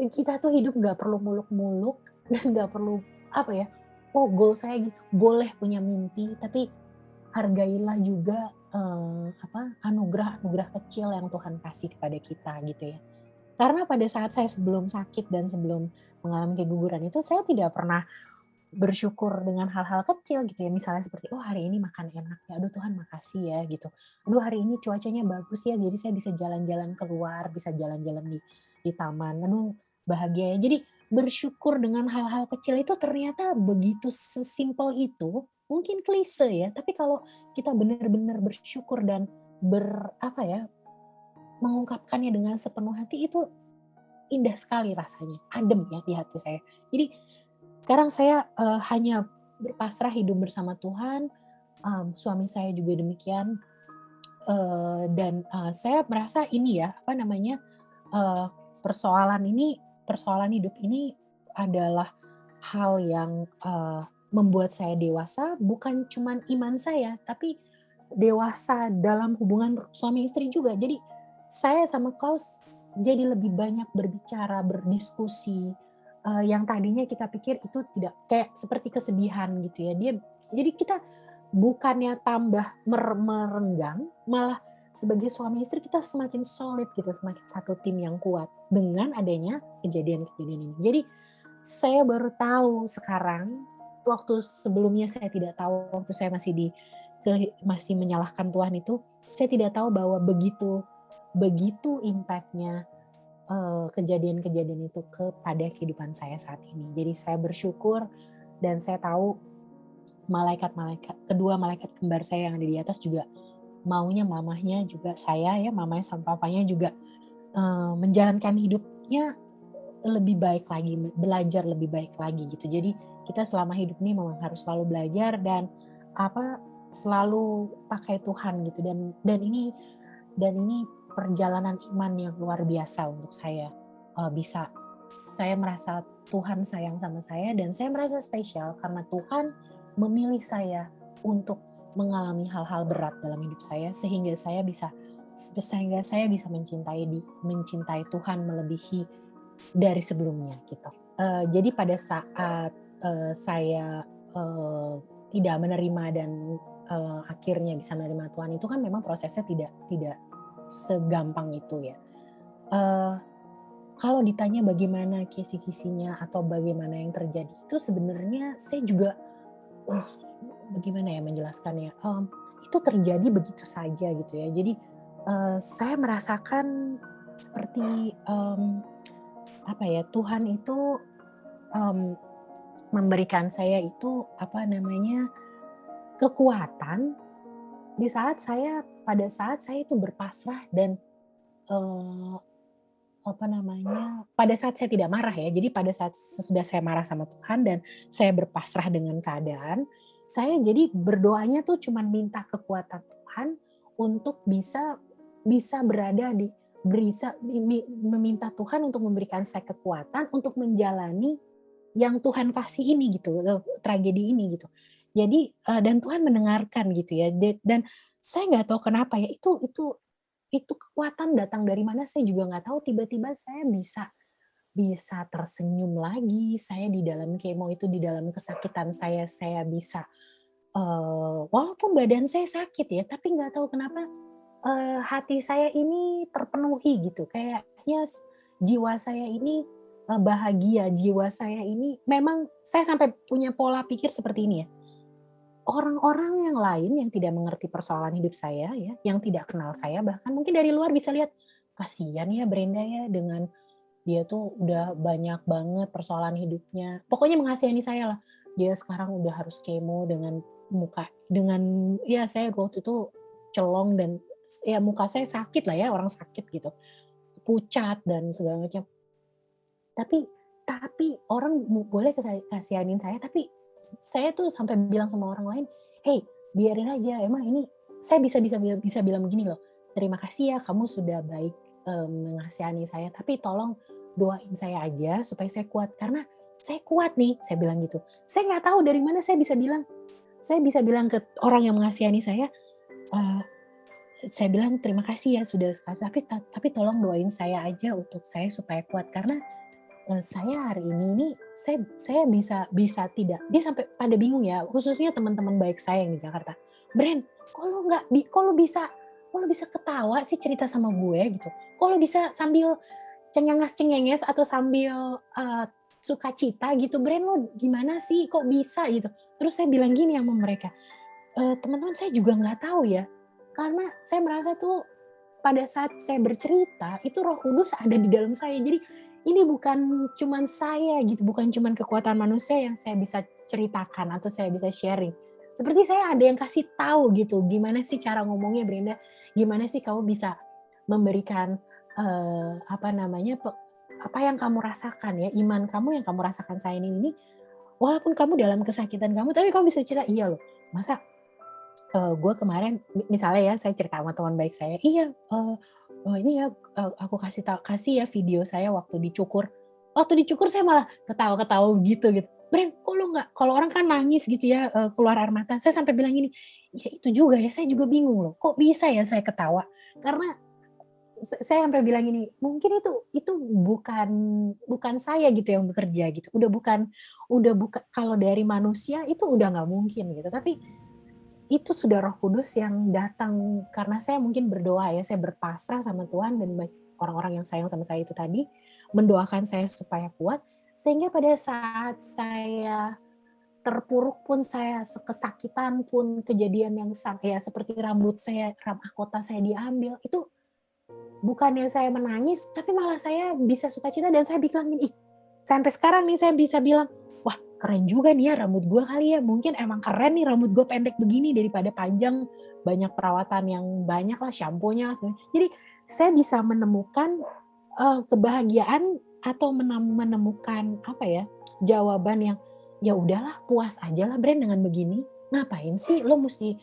kita tuh hidup nggak perlu muluk-muluk dan nggak perlu apa ya, oh goal saya boleh punya mimpi, tapi hargailah juga, anugerah-anugerah kecil yang Tuhan kasih kepada kita gitu ya. Karena pada saat saya sebelum sakit dan sebelum mengalami keguguran itu saya tidak pernah bersyukur dengan hal-hal kecil gitu ya, misalnya seperti, "Oh hari ini makan enak ya, aduh Tuhan makasih ya," gitu. "Aduh hari ini cuacanya bagus ya, jadi saya bisa jalan-jalan keluar, bisa jalan-jalan di taman, aduh bahagia ya." Jadi bersyukur dengan hal-hal kecil itu ternyata begitu sesimpel itu, mungkin klise ya, tapi kalau kita benar-benar bersyukur dan apa ya, mengungkapkannya dengan sepenuh hati itu indah sekali rasanya, adem ya di hati saya. Jadi sekarang saya, hanya berpasrah hidup bersama Tuhan, suami saya juga demikian, dan, saya merasa ini ya, apa namanya, eee, persoalan hidup ini adalah hal yang, membuat saya dewasa, bukan cuman iman saya, tapi dewasa dalam hubungan suami istri juga. Jadi saya sama Klaus jadi lebih banyak berbicara, berdiskusi, yang tadinya kita pikir itu tidak kayak seperti kesedihan gitu ya. Jadi kita bukannya tambah merenggang, malah sebagai suami istri kita semakin solid gitu, semakin satu tim yang kuat dengan adanya kejadian-kejadian ini. Jadi saya baru tahu sekarang, waktu sebelumnya saya tidak tahu, waktu saya masih menyalahkan Tuhan itu, saya tidak tahu bahwa begitu begitu impact-nya, kejadian-kejadian itu kepada kehidupan saya saat ini. Jadi saya bersyukur dan saya tahu kedua malaikat kembar saya yang ada di atas juga maunya mamahnya juga saya ya, mamanya sama papanya juga, menjalankan hidupnya lebih baik lagi, belajar lebih baik lagi gitu. Jadi kita selama hidup ini memang harus selalu belajar dan selalu pakai Tuhan gitu dan ini perjalanan iman yang luar biasa untuk saya. Saya merasa Tuhan sayang sama saya dan saya merasa spesial karena Tuhan memilih saya untuk mengalami hal-hal berat dalam hidup saya sehingga saya bisa mencintai Tuhan melebihi dari sebelumnya gitu. Jadi pada saat, saya, eee, tidak menerima dan, akhirnya bisa menerima Tuhan itu kan memang prosesnya tidak tidak segampang itu ya. Eee, Kalau ditanya bagaimana kisi-kisinya atau bagaimana yang terjadi itu sebenarnya saya juga, eee, bagaimana ya menjelaskannya, itu terjadi begitu saja gitu ya. Jadi, saya merasakan seperti, apa ya, Tuhan itu, mmm, memberikan saya itu, apa namanya, kekuatan pada saat saya itu berpasrah dan, eee, apa namanya, pada saat saya tidak marah ya. Jadi pada saat sesudah saya marah sama Tuhan dan saya berpasrah dengan keadaan, saya jadi berdoanya tuh cuman minta kekuatan Tuhan untuk bisa bisa berada di bisa meminta Tuhan untuk memberikan saya kekuatan untuk menjalani yang Tuhan kasih ini gitu, tragedi ini gitu. Jadi, dan Tuhan mendengarkan gitu ya, dan saya nggak tahu kenapa ya, itu kekuatan datang dari mana saya juga nggak tahu, tiba-tiba saya bisa bisa tersenyum lagi, saya di dalam kemo itu, di dalam kesakitan saya bisa, walaupun badan saya sakit ya, tapi nggak tahu kenapa, hati saya ini terpenuhi gitu, kayaknya jiwa saya ini, bahagia, jiwa saya ini memang saya sampai punya pola pikir seperti ini ya, orang-orang yang lain yang tidak mengerti persoalan hidup saya ya, yang tidak kenal saya bahkan mungkin dari luar bisa lihat, "Kasihan ya Brenda ya dengan dia tuh udah banyak banget persoalan hidupnya." Pokoknya mengasihani saya lah. dia sekarang udah harus kemo dengan ya saya waktu itu celong dan ya muka saya sakit lah ya, orang sakit gitu, pucat dan segala macam. Tapi orang boleh kasihanin saya, tapi saya tuh sampai bilang sama orang lain, "Hey, biarin aja, emang ini," saya bisa bilang begini loh, "Terima kasih ya kamu sudah baik, mengasihani saya, tapi tolong doain saya aja supaya saya kuat, karena saya kuat nih," saya bilang gitu. Saya nggak tahu dari mana saya bisa bilang ke orang yang mengasihani eee, saya bilang, "Terima kasih ya sudah tapi tolong doain saya aja untuk saya supaya kuat, karena saya hari ini nih, saya bisa tidak," dia sampai pada bingung ya, khususnya teman-teman baik saya yang di Jakarta. "Bren, kok lu bisa ketawa sih cerita sama gue?" Gitu. "Kok lu bisa sambil cengenges-cengenges atau sambil, sukacita gitu, Bren lu gimana sih, kok bisa?" Gitu. Terus saya bilang gini sama mereka, "Teman-teman saya juga nggak tahu ya, karena saya merasa tuh pada saat saya bercerita, itu Roh Kudus ada di dalam saya. Jadi ini bukan cuman saya gitu, bukan cuman kekuatan manusia yang saya bisa ceritakan atau saya bisa sharing. Seperti saya ada yang kasih tahu gitu, gimana sih cara ngomongnya Brenda, gimana sih kamu bisa memberikan, apa namanya, apa yang kamu rasakan ya, iman kamu yang kamu rasakan saat ini, walaupun kamu dalam kesakitan kamu, tapi kamu bisa cerita, iya loh, masa gue kemarin misalnya ya saya cerita sama teman baik saya, "Iya, ini ya, aku kasih ya video saya waktu dicukur." Waktu dicukur saya malah ketawa-ketawa gitu. "Bren, kok lu nggak," kalau orang kan nangis gitu ya, keluar air mata, saya sampai bilang gini, "Ya itu juga ya, saya juga bingung loh, kok bisa ya saya ketawa?" Karena saya sampai bilang gini, mungkin itu bukan saya gitu yang bekerja gitu, udah bukan kalau dari manusia itu udah nggak mungkin gitu, tapi itu sudah Roh Kudus yang datang karena saya mungkin berdoa ya, saya berpasrah sama Tuhan dan orang-orang yang sayang sama saya itu tadi, mendoakan saya supaya kuat, sehingga pada saat saya terpuruk pun, saya kesakitan pun, kejadian yang ya seperti mahkota saya diambil, itu bukannya saya menangis, tapi malah saya bisa sukacita dan saya bilang gini, ih, sampai sekarang nih saya bisa bilang, wah keren juga nih ya rambut gue kali ya, mungkin emang keren nih rambut gue pendek begini daripada panjang, banyak perawatan yang banyak lah, shampoo-nya. Jadi saya bisa menemukan kebahagiaan atau menemukan apa ya, jawaban yang ya udahlah puas aja lah Bren dengan begini. Ngapain sih lo mesti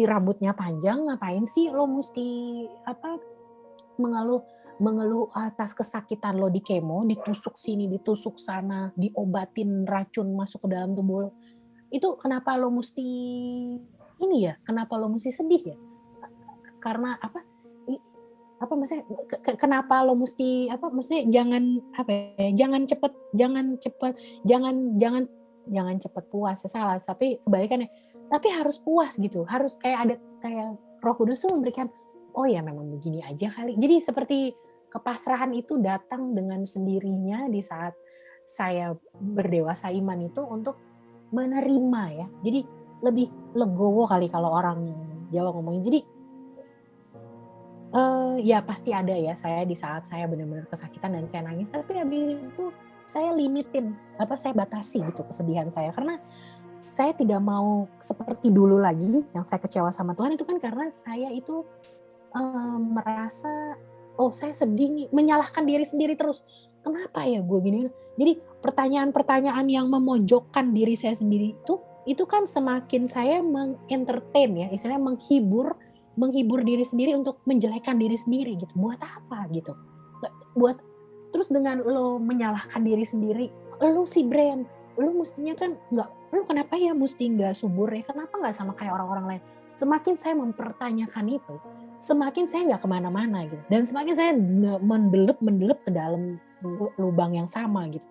rambutnya panjang, ngapain sih lo mesti apa mengeluh mengeluh atas kesakitan lo di kemo, ditusuk sini, ditusuk sana, diobatin racun masuk ke dalam tubuh lo. Itu kenapa lo mesti ini ya, kenapa lo mesti sedih ya? Karena apa, i apa maksudnya, kenapa lo mesti apa, maksudnya jangan apa ya, jangan jangan jangan cepet puas, salah, tapi kebalikannya, tapi harus puas gitu, harus kayak Roh Kudus tuh memberikan, "Oh ya memang begini aja kali." Jadi seperti kepasrahan itu datang dengan sendirinya di saat saya berdewasa iman itu untuk menerima ya. Jadi lebih legowo kali kalau orang Jawa ngomongin. Jadi ya pasti ada ya, saya di saat saya benar-benar kesakitan dan saya nangis, tapi habis itu saya saya batasi gitu kesedihan saya. Karena saya tidak mau seperti dulu lagi, yang saya kecewa sama Tuhan itu kan karena saya itu, merasa, "Oh saya sedih nih," menyalahkan diri sendiri terus, "Kenapa ya gue gini?" Jadi pertanyaan-pertanyaan yang memojokkan diri saya sendiri itu kan semakin saya meng-entertain ya, istilahnya menghibur diri sendiri untuk menjelekkan diri sendiri gitu, buat apa gitu? Buat terus dengan lo menyalahkan diri sendiri, "Lu sih Bren, lu mestinya kan nggak, lu kenapa ya mesti nggak subur ya, kenapa nggak sama kayak orang-orang lain?" Semakin saya mempertanyakan itu, semakin saya nggak kemana-mana gitu, dan semakin saya mendelup ke dalam lubang yang sama gitu.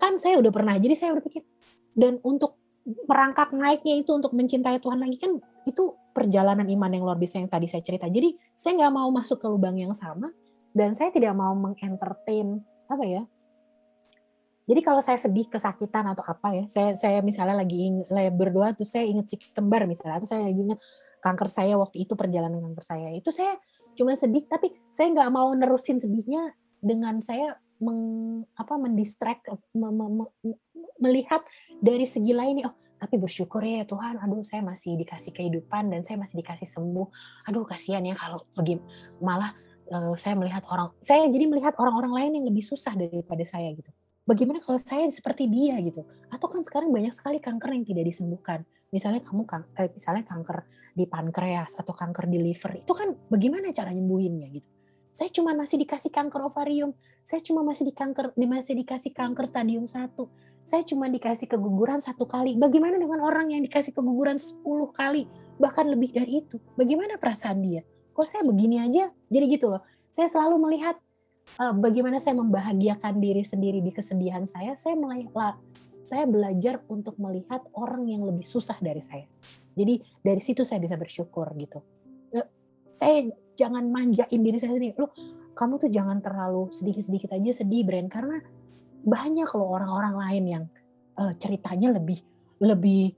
Kan saya udah pernah, jadi saya udah pikir, dan untuk merangkak naiknya itu untuk mencintai Tuhan lagi kan itu perjalanan iman yang luar biasa yang tadi saya cerita. Jadi saya nggak mau masuk ke lubang yang sama dan saya tidak mau mengentertain apa ya. Jadi kalau saya sedih, kesakitan atau apa ya, saya misalnya lagi berdoa terus saya ingat si kembar misalnya, atau saya lagi ingat kanker saya waktu itu, perjalanan kanker saya, itu saya cuma sedih tapi saya nggak mau nerusin sedihnya dengan saya mendistract, melihat dari segi lain nih, oh tapi bersyukur ya Tuhan, aduh saya masih dikasih kehidupan dan saya masih dikasih sembuh. Aduh kasihan ya kalau malah saya jadi melihat orang-orang lain yang lebih susah daripada saya gitu. Bagaimana kalau saya seperti dia gitu? Atau kan sekarang banyak sekali kanker yang tidak disembuhkan. Misalnya kanker di pankreas atau kanker di liver, itu kan bagaimana cara nyembuhinnya gitu. Saya cuma masih dikasih kanker ovarium, saya cuma masih dikasih kanker stadium 1, saya cuma dikasih keguguran 1 kali. Bagaimana dengan orang yang dikasih keguguran 10 kali, bahkan lebih dari itu? Bagaimana perasaan dia? Kok saya begini aja? Jadi gitu loh. Saya selalu melihat bagaimana saya membahagiakan diri sendiri di kesedihan saya belajar untuk melihat orang yang lebih susah dari saya. Jadi dari situ saya bisa bersyukur gitu. Saya jangan manjain diri saya sendiri. Loh, kamu tuh jangan terlalu sedikit-sedikit aja sedih, Bren, karena banyak loh orang-orang lain yang ceritanya lebih lebih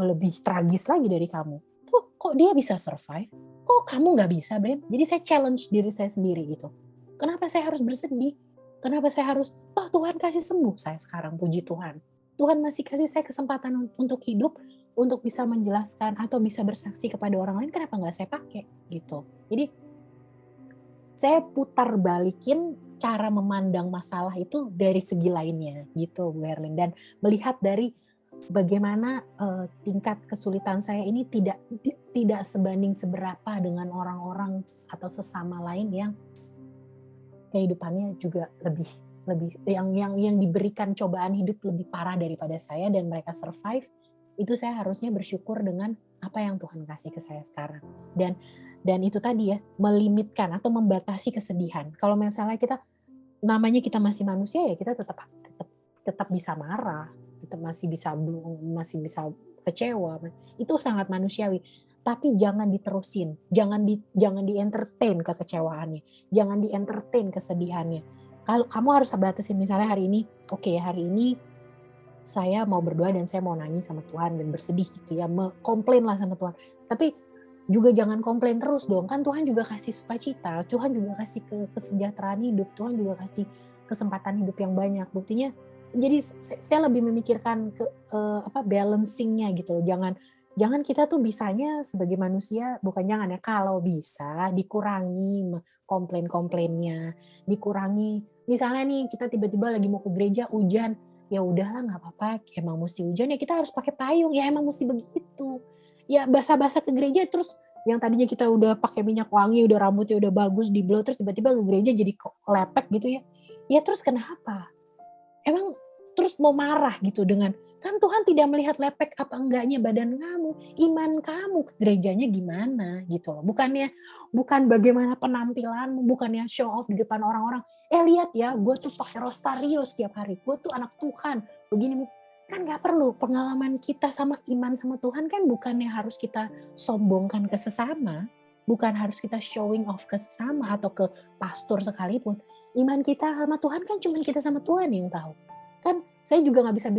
lebih tragis lagi dari kamu. Tuh kok dia bisa survive? Kok kamu nggak bisa, Bren? Jadi saya challenge diri saya sendiri gitu. Kenapa saya harus bersedih? Kenapa saya harus, oh Tuhan kasih sembuh saya sekarang, puji Tuhan. Tuhan masih kasih saya kesempatan untuk hidup, untuk bisa menjelaskan atau bisa bersaksi kepada orang lain, kenapa nggak saya pakai gitu. Jadi saya putar balikin cara memandang masalah itu dari segi lainnya gitu, Bu Herlin, dan melihat dari bagaimana tingkat kesulitan saya ini tidak sebanding seberapa dengan orang-orang atau sesama lain yang kehidupannya juga lebih lebih yang diberikan cobaan hidup lebih parah daripada saya dan mereka survive. Itu saya harusnya bersyukur dengan apa yang Tuhan kasih ke saya sekarang. Dan itu tadi ya, melimitkan atau membatasi kesedihan. Kalau misalnya kita masih manusia ya, kita tetap bisa marah, tetap masih bisa kecewa. Itu sangat manusiawi. Tapi jangan diterusin, jangan di-entertain kekecewaannya, jangan di-entertain kesedihannya. Kalau kamu harus batasin, misalnya hari ini saya mau berdoa dan saya mau nangis sama Tuhan dan bersedih gitu ya, komplain lah sama Tuhan. Tapi juga jangan komplain terus dong, kan Tuhan juga kasih sukacita, Tuhan juga kasih kesejahteraan hidup, Tuhan juga kasih kesempatan hidup yang banyak. Buktinya, jadi saya lebih memikirkan balancing-nya gitu loh. Jangan kita tuh bisanya sebagai manusia, bukan jangan ya, kalau bisa dikurangi komplain-komplainnya, dikurangi. Misalnya nih kita tiba-tiba lagi mau ke gereja hujan, ya udahlah nggak apa-apa, emang mesti hujan ya kita harus pakai payung, ya emang mesti begitu. Ya basah-basah ke gereja terus yang tadinya kita udah pakai minyak wangi, udah rambutnya udah bagus di-blow, terus tiba-tiba ke gereja jadi lepek gitu ya. Ya terus kenapa? Emang terus mau marah gitu dengan, kan Tuhan tidak melihat lepek apa enggaknya badan kamu, iman kamu ke gerejanya gimana gitu loh. Bukan bagaimana penampilanmu, bukannya show off di depan orang-orang. Lihat ya, gue tuh pakai rosario setiap hari, gue tuh anak Tuhan, begini. Kan gak perlu, pengalaman kita sama iman sama Tuhan kan bukannya harus kita sombongkan ke sesama, bukan harus kita showing off ke sesama atau ke pastor sekalipun. Iman kita sama Tuhan kan cuma kita sama Tuhan yang tahu. Kan saya juga nggak bisa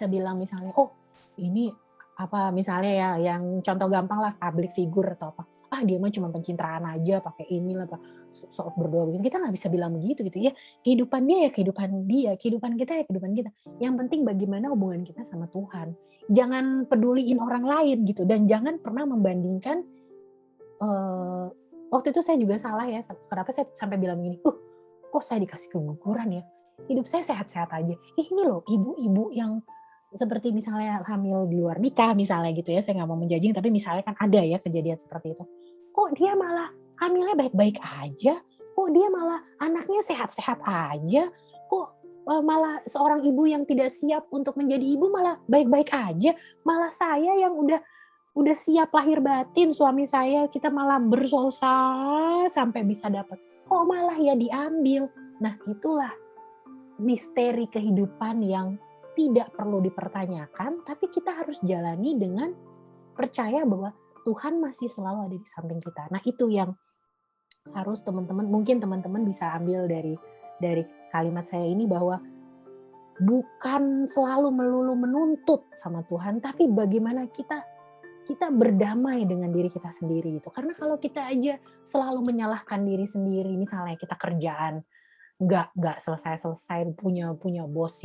bilang misalnya, oh ini apa misalnya ya, yang contoh gampang lah public figure atau apa, dia mah cuma pencitraan aja pakai inilah apa sok berdoa begitu. Kita nggak bisa bilang begitu gitu ya. Kehidupan dia ya kehidupan dia, kehidupan kita ya kehidupan kita. Yang penting bagaimana hubungan kita sama Tuhan. Jangan peduliin orang lain gitu, dan jangan pernah membandingkan. Waktu itu saya juga salah ya, kenapa saya sampai bilang gini, kok saya dikasih keguguran ya, hidup saya sehat-sehat aja. Ini loh ibu-ibu yang seperti misalnya hamil di luar nikah misalnya gitu ya, saya nggak mau menjudging, tapi misalnya kan ada ya kejadian seperti itu. Kok dia malah hamilnya baik-baik aja, kok dia malah anaknya sehat-sehat aja, kok malah seorang ibu yang tidak siap untuk menjadi ibu malah baik-baik aja, malah saya yang udah siap lahir batin, suami saya kita malah bersusah sampai bisa dapat, kok malah ya diambil. Nah itulah misteri kehidupan yang tidak perlu dipertanyakan, tapi kita harus jalani dengan percaya bahwa Tuhan masih selalu ada di samping kita. Nah itu yang harus mungkin teman-teman bisa ambil dari kalimat saya ini, bahwa bukan selalu melulu menuntut sama Tuhan, tapi bagaimana kita berdamai dengan diri kita sendiri gitu. Karena kalau kita aja selalu menyalahkan diri sendiri, misalnya kita kerjaan, nggak selesai-selesai, punya bos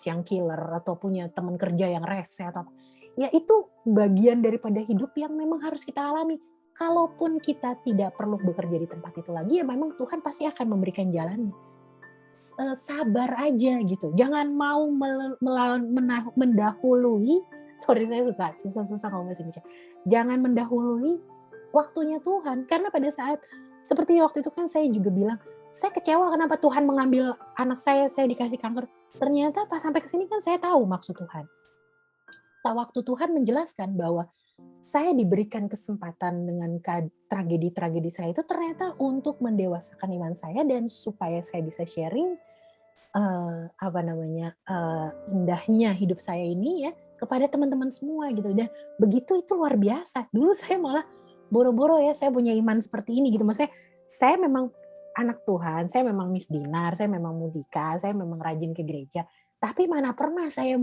yang killer atau punya teman kerja yang rese atau apa. Ya itu bagian daripada hidup yang memang harus kita alami. Kalaupun kita tidak perlu bekerja di tempat itu lagi, ya memang Tuhan pasti akan memberikan jalan. Sabar aja gitu, jangan mau mendahului, sorry saya susah ngomong bahasa Indonesia, jangan mendahului waktunya Tuhan. Karena pada saat seperti waktu itu kan saya juga bilang, saya kecewa kenapa Tuhan mengambil anak saya dikasih kanker. Ternyata pas sampai ke sini kan saya tahu maksud Tuhan. Waktu Tuhan menjelaskan bahwa saya diberikan kesempatan dengan tragedi-tragedi saya itu ternyata untuk mendewasakan iman saya dan supaya saya bisa sharing indahnya hidup saya ini ya kepada teman-teman semua gitu. Dan begitu itu luar biasa. Dulu saya malah boro-boro ya saya punya iman seperti ini gitu. Maksudnya saya memang anak Tuhan, saya memang misdinar, saya memang mudika, saya memang rajin ke gereja. Tapi mana pernah saya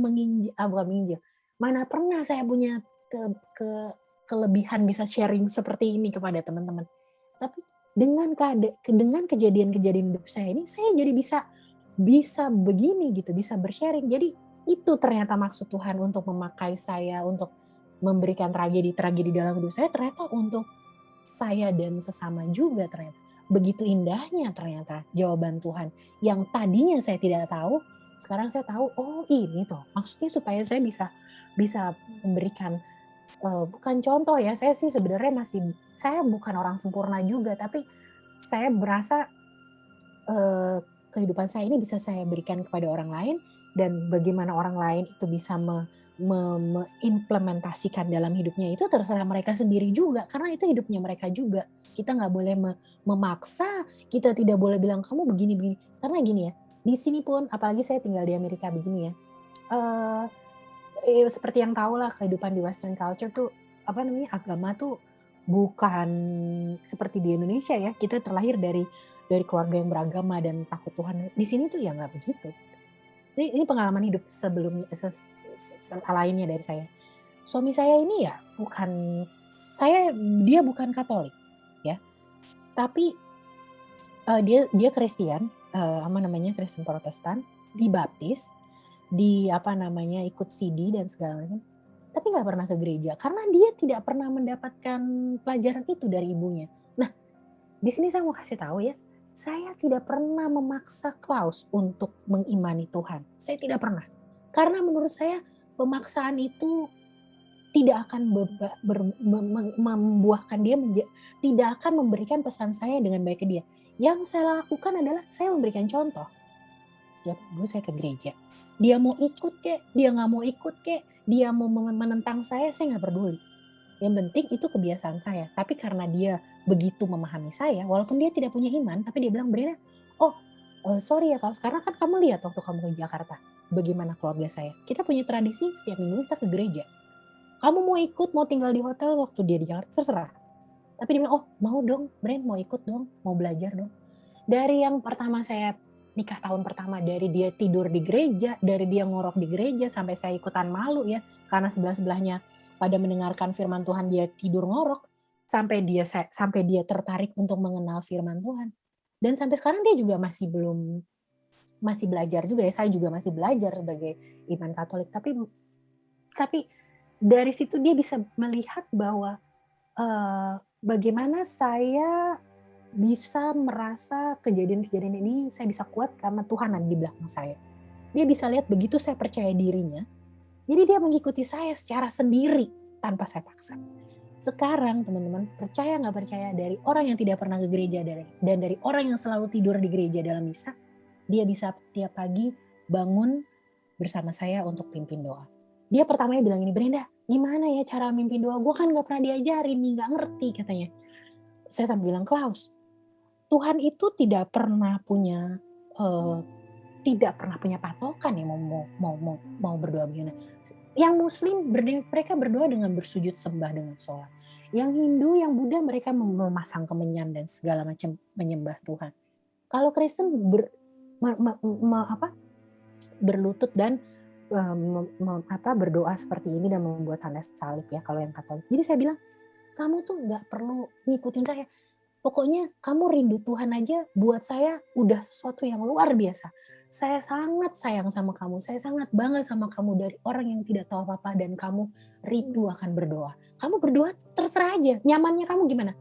mana pernah saya punya ke, ke kelebihan bisa sharing seperti ini kepada teman-teman. Tapi dengan kejadian-kejadian hidup saya ini, saya jadi bisa begini gitu, bisa bersharing. Jadi itu ternyata maksud Tuhan untuk memakai saya, untuk memberikan tragedi-tragedi dalam hidup saya, ternyata untuk saya dan sesama juga ternyata. Begitu indahnya ternyata jawaban Tuhan. Yang tadinya saya tidak tahu, sekarang saya tahu, oh ini tuh maksudnya supaya saya bisa memberikan bukan contoh ya, saya sih sebenarnya saya bukan orang sempurna juga, tapi saya berasa kehidupan saya ini bisa saya berikan kepada orang lain, dan bagaimana orang lain itu bisa mengimplementasikan dalam hidupnya itu terserah mereka sendiri juga, karena itu hidupnya mereka juga. Kita nggak boleh memaksa, kita tidak boleh bilang kamu begini-begini, karena gini ya, di sini pun apalagi saya tinggal di Amerika begini ya, seperti yang tahu lah kehidupan di Western culture tuh agama tuh bukan seperti di Indonesia ya, kita terlahir dari keluarga yang beragama dan takut Tuhan. Di sini tuh ya nggak begitu. Ini pengalaman hidup sebelumnya lainnya dari saya. Suami saya ini ya dia bukan Katolik ya, tapi dia Kristen, Kristen Protestan, dibaptis, ikut CD dan segala macam, tapi nggak pernah ke gereja karena dia tidak pernah mendapatkan pelajaran itu dari ibunya. Nah, di sini saya mau kasih tahu ya, saya tidak pernah memaksa Klaus untuk mengimani Tuhan. Saya tidak pernah. Karena menurut saya pemaksaan itu tidak akan membuahkan dia, tidak akan memberikan pesan saya dengan baik ke dia. Yang saya lakukan adalah saya memberikan contoh. Setiap minggu saya ke gereja. Dia mau ikut kek, dia nggak mau ikut kek, dia mau menentang saya nggak peduli. Yang penting itu kebiasaan saya. Tapi karena dia begitu memahami saya, walaupun dia tidak punya iman, tapi dia bilang, Brenda, sorry ya Klaus, karena kan kamu lihat waktu kamu ke Jakarta, bagaimana keluarga saya. Kita punya tradisi setiap minggu kita ke gereja. Kamu mau ikut, mau tinggal di hotel waktu dia di Jakarta, terserah. Tapi dia bilang, mau dong, Brenda mau ikut dong, mau belajar dong. Dari yang pertama saya nikah tahun pertama, dari dia tidur di gereja, dari dia ngorok di gereja, sampai saya ikutan malu ya, karena sebelah-sebelahnya pada mendengarkan firman Tuhan dia tidur ngorok, sampai dia tertarik untuk mengenal firman Tuhan. Dan sampai sekarang dia juga masih belajar juga ya, saya juga masih belajar sebagai iman Katolik, tapi dari situ dia bisa melihat bahwa bagaimana saya bisa merasa kejadian-kejadian ini saya bisa kuat karena Tuhan ada di belakang saya. Dia bisa lihat begitu saya percaya dirinya, jadi dia mengikuti saya secara sendiri tanpa saya paksa. Sekarang teman-teman, percaya nggak percaya, dari orang yang tidak pernah ke gereja dan dari orang yang selalu tidur di gereja dalam misa, dia bisa tiap pagi bangun bersama saya untuk pimpin doa. Dia pertamanya bilang ini, Brenda, gimana ya cara mimpin doa? Gue kan nggak pernah diajarin nih, nggak ngerti katanya. Saya sampai bilang, Klaus, Tuhan itu tidak pernah punya patokan ya mau berdoa bagaimana. Yang Muslim mereka berdoa dengan bersujud sembah dengan sholat. Yang Hindu, yang Buddha mereka memasang kemenyan dan segala macam menyembah Tuhan. Kalau Kristen berlutut dan berdoa seperti ini dan membuat tanda salib ya kalau yang Katolik. Jadi saya bilang, kamu tuh nggak perlu ngikutin saya. Pokoknya kamu rindu Tuhan aja buat saya udah sesuatu yang luar biasa. Saya sangat sayang sama kamu, saya sangat bangga sama kamu dari orang yang tidak tahu apa-apa dan kamu rindu akan berdoa. Kamu berdoa terserah aja, nyamannya kamu gimana?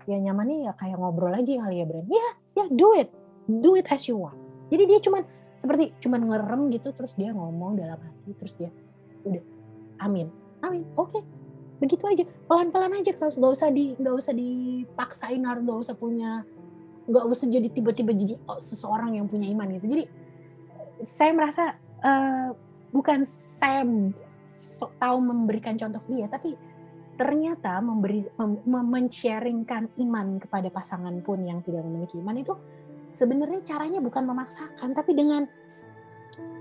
Ya nyamannya ya kayak ngobrol aja kali ya Bren. Ya do it as you want. Jadi dia cuman ngerem gitu, terus dia ngomong dalam hati, terus dia udah amin, oke. Begitu aja, pelan-pelan aja, Klaus. Nggak usah dipaksain, harus nggak usah jadi tiba-tiba jadi seseorang yang punya iman gitu. Jadi saya merasa bukan saya tahu memberikan contoh dia, tapi ternyata men-sharingkan iman kepada pasangan pun yang tidak memiliki iman itu sebenarnya caranya bukan memaksakan, tapi dengan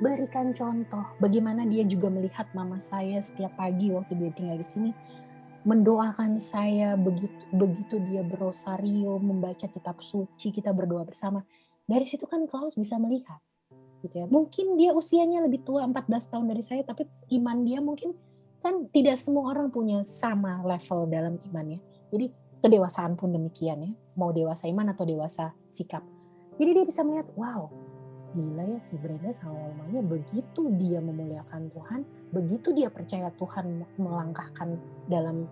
berikan contoh bagaimana dia juga melihat mama saya setiap pagi waktu dia tinggal di sini mendoakan saya begitu dia berosario, membaca kitab suci, kita berdoa bersama. Dari situ kan Klaus bisa melihat gitu ya. Mungkin dia usianya lebih tua 14 tahun dari saya, tapi iman dia mungkin kan tidak semua orang punya sama level dalam imannya. Jadi kedewasaan pun demikian ya, mau dewasa iman atau dewasa sikap. Jadi dia bisa melihat, wow, gila ya si Brenda sama mamanya begitu dia memuliakan Tuhan, begitu dia percaya Tuhan melangkahkan dalam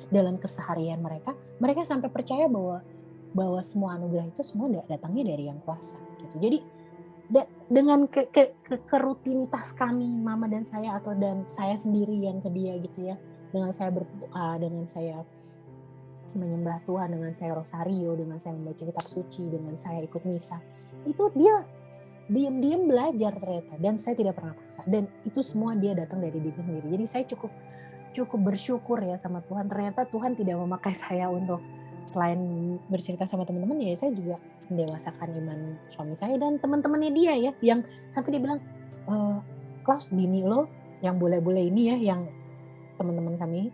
dalam keseharian mereka sampai percaya bahwa semua anugerah itu semua datangnya dari yang kuasa gitu. Jadi dengan kerutinitas kami mama dan saya dan saya sendiri yang ke dia gitu ya, dengan saya berdoa, dengan saya menyembah Tuhan, dengan saya rosario, dengan saya membaca kitab suci, dengan saya ikut misa, itu dia diam-diam belajar ternyata, dan saya tidak pernah paksa, dan itu semua dia datang dari diri sendiri. Jadi saya cukup bersyukur ya sama Tuhan. Ternyata Tuhan tidak memakai saya untuk selain bercerita sama teman-teman, ya saya juga mendewasakan iman suami saya dan teman-temannya dia ya, yang sampai dia bilang, Klaus, bini lo yang bule-bule ini ya, yang teman-teman kami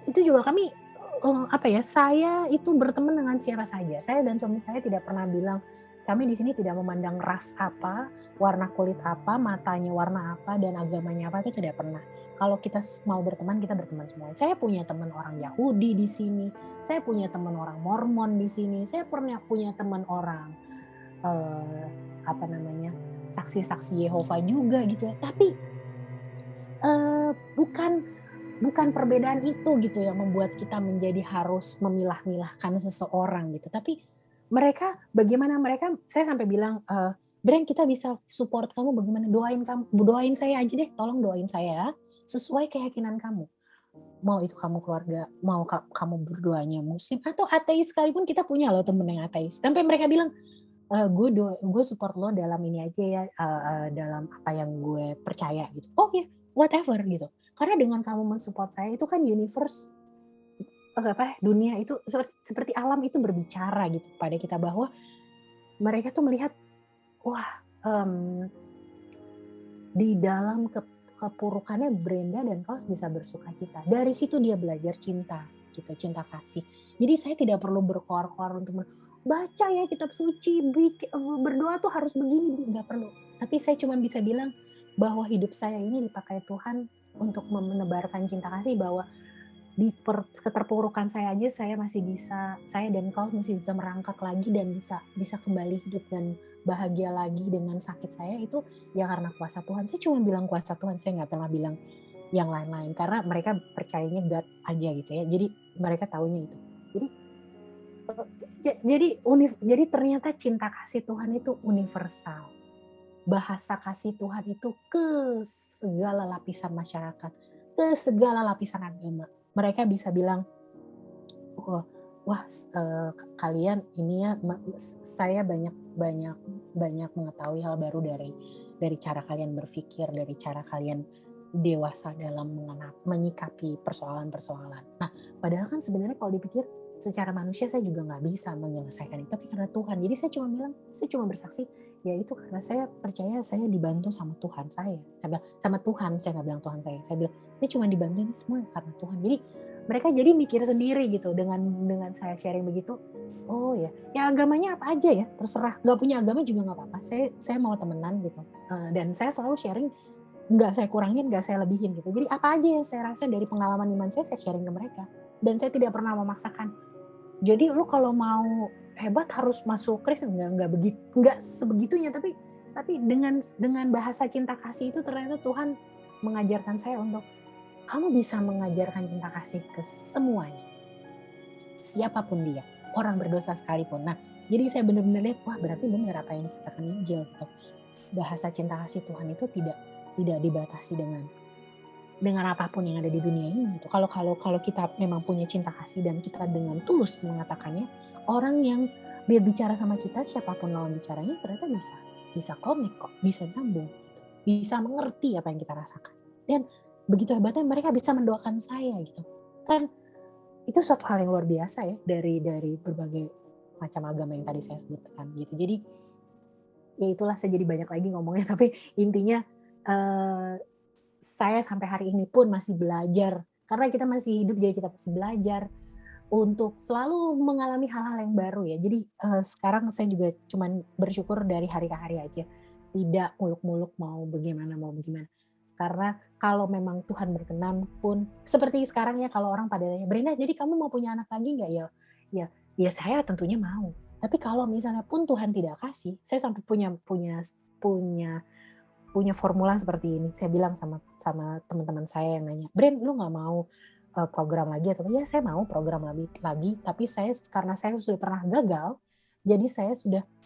itu juga kami saya itu berteman dengan siapa saja. Saya dan suami saya tidak pernah bilang, kami di sini tidak memandang ras apa, warna kulit apa, matanya warna apa, dan agamanya apa, itu tidak pernah. Kalau kita mau berteman, kita berteman semua. Saya punya teman orang Yahudi di sini, saya punya teman orang Mormon di sini, saya pernah punya teman orang saksi-saksi Yehova juga gitu ya. Tapi bukan perbedaan itu gitu yang membuat kita menjadi harus memilah-milahkan seseorang gitu. Tapi bagaimana mereka, saya sampai bilang, Bren, kita bisa support kamu bagaimana, doain saya aja deh, tolong doain saya sesuai keyakinan kamu. Mau itu kamu keluarga, mau kamu berdoanya muslim atau ateis sekalipun, kita punya loh temen yang ateis. Sampai mereka bilang, gue support lo dalam ini aja ya, dalam apa yang gue percaya gitu. Oh ya, whatever gitu. Karena dengan kamu mensupport saya, itu kan dunia itu seperti alam itu berbicara gitu pada kita, bahwa mereka tuh melihat, wah, di dalam kepurukannya Brenda dan Klaus bisa bersukacita. Dari situ dia belajar cinta gitu, cinta kasih. Jadi saya tidak perlu berkoar-koar untuk baca ya kitab suci, berdoa tuh harus begini, nggak perlu. Tapi saya cuma bisa bilang bahwa hidup saya ini dipakai Tuhan untuk menebarkan cinta kasih, bahwa di keterpurukan saya aja saya dan Klaus masih bisa merangkak lagi dan bisa kembali hidup dan bahagia lagi dengan sakit saya, itu ya karena kuasa Tuhan. Saya cuma bilang kuasa Tuhan, saya nggak pernah bilang yang lain-lain, karena mereka percayanya God aja gitu ya, jadi mereka taunya itu. Jadi ternyata cinta kasih Tuhan itu universal. Bahasa kasih Tuhan itu ke segala lapisan masyarakat, ke segala lapisan agama. Mereka bisa bilang, kalian ini ya, saya banyak mengetahui hal baru dari cara kalian berpikir, dari cara kalian dewasa dalam menyikapi persoalan-persoalan. Nah, padahal kan sebenarnya kalau dipikir secara manusia saya juga nggak bisa menyelesaikan itu, tapi karena Tuhan. Jadi saya cuma bersaksi, ya itu karena saya percaya saya dibantu sama Tuhan saya bilang sama Tuhan, saya nggak bilang Tuhan saya bilang saya cuma dibantu ini semua karena Tuhan. Jadi mereka jadi mikir sendiri gitu dengan saya sharing begitu. Oh ya agamanya apa aja ya, terserah, nggak punya agama juga nggak apa-apa, saya mau temenan gitu. Dan saya selalu sharing, nggak saya kurangin, nggak saya lebihin gitu. Jadi apa aja yang saya rasa dari pengalaman iman saya sharing ke mereka, dan saya tidak pernah memaksakan Jadi lu kalau mau hebat harus masuk Kristen, enggak sebegitunya, tapi dengan bahasa cinta kasih itu ternyata Tuhan mengajarkan saya untuk kamu bisa mengajarkan cinta kasih ke semuanya, siapapun dia, orang berdosa sekalipun. Nah, jadi saya benar-benar lihat, wah berarti benar apa yang dikatakan Injil gitu. Bahasa cinta kasih Tuhan itu tidak dibatasi dengan apapun yang ada di dunia ini gitu. Kalau kita memang punya cinta kasih dan kita dengan tulus mengatakannya, orang yang berbicara sama kita, siapapun lawan bicaranya, ternyata bisa connect kok, bisa nyambung, bisa mengerti apa yang kita rasakan. Dan begitu hebatnya mereka bisa mendoakan saya gitu. Kan itu suatu hal yang luar biasa ya dari berbagai macam agama yang tadi saya sebutkan gitu. Jadi ya itulah, saya jadi banyak lagi ngomongnya, tapi intinya saya sampai hari ini pun masih belajar, karena kita masih hidup jadi kita masih belajar untuk selalu mengalami hal-hal yang baru ya. Jadi sekarang saya juga cuman bersyukur dari hari ke hari aja, tidak muluk-muluk mau bagaimana. Karena kalau memang Tuhan berkenan pun, seperti sekarang ya, kalau orang pada nanya, Brenda, jadi kamu mau punya anak lagi nggak? Ya saya tentunya mau. Tapi kalau misalnya pun Tuhan tidak kasih, saya sampai punya formula seperti ini. Saya bilang sama teman-teman saya yang nanya, Bren, lu nggak mau program lagi atau ya saya mau program lagi, tapi karena saya sudah pernah gagal, jadi saya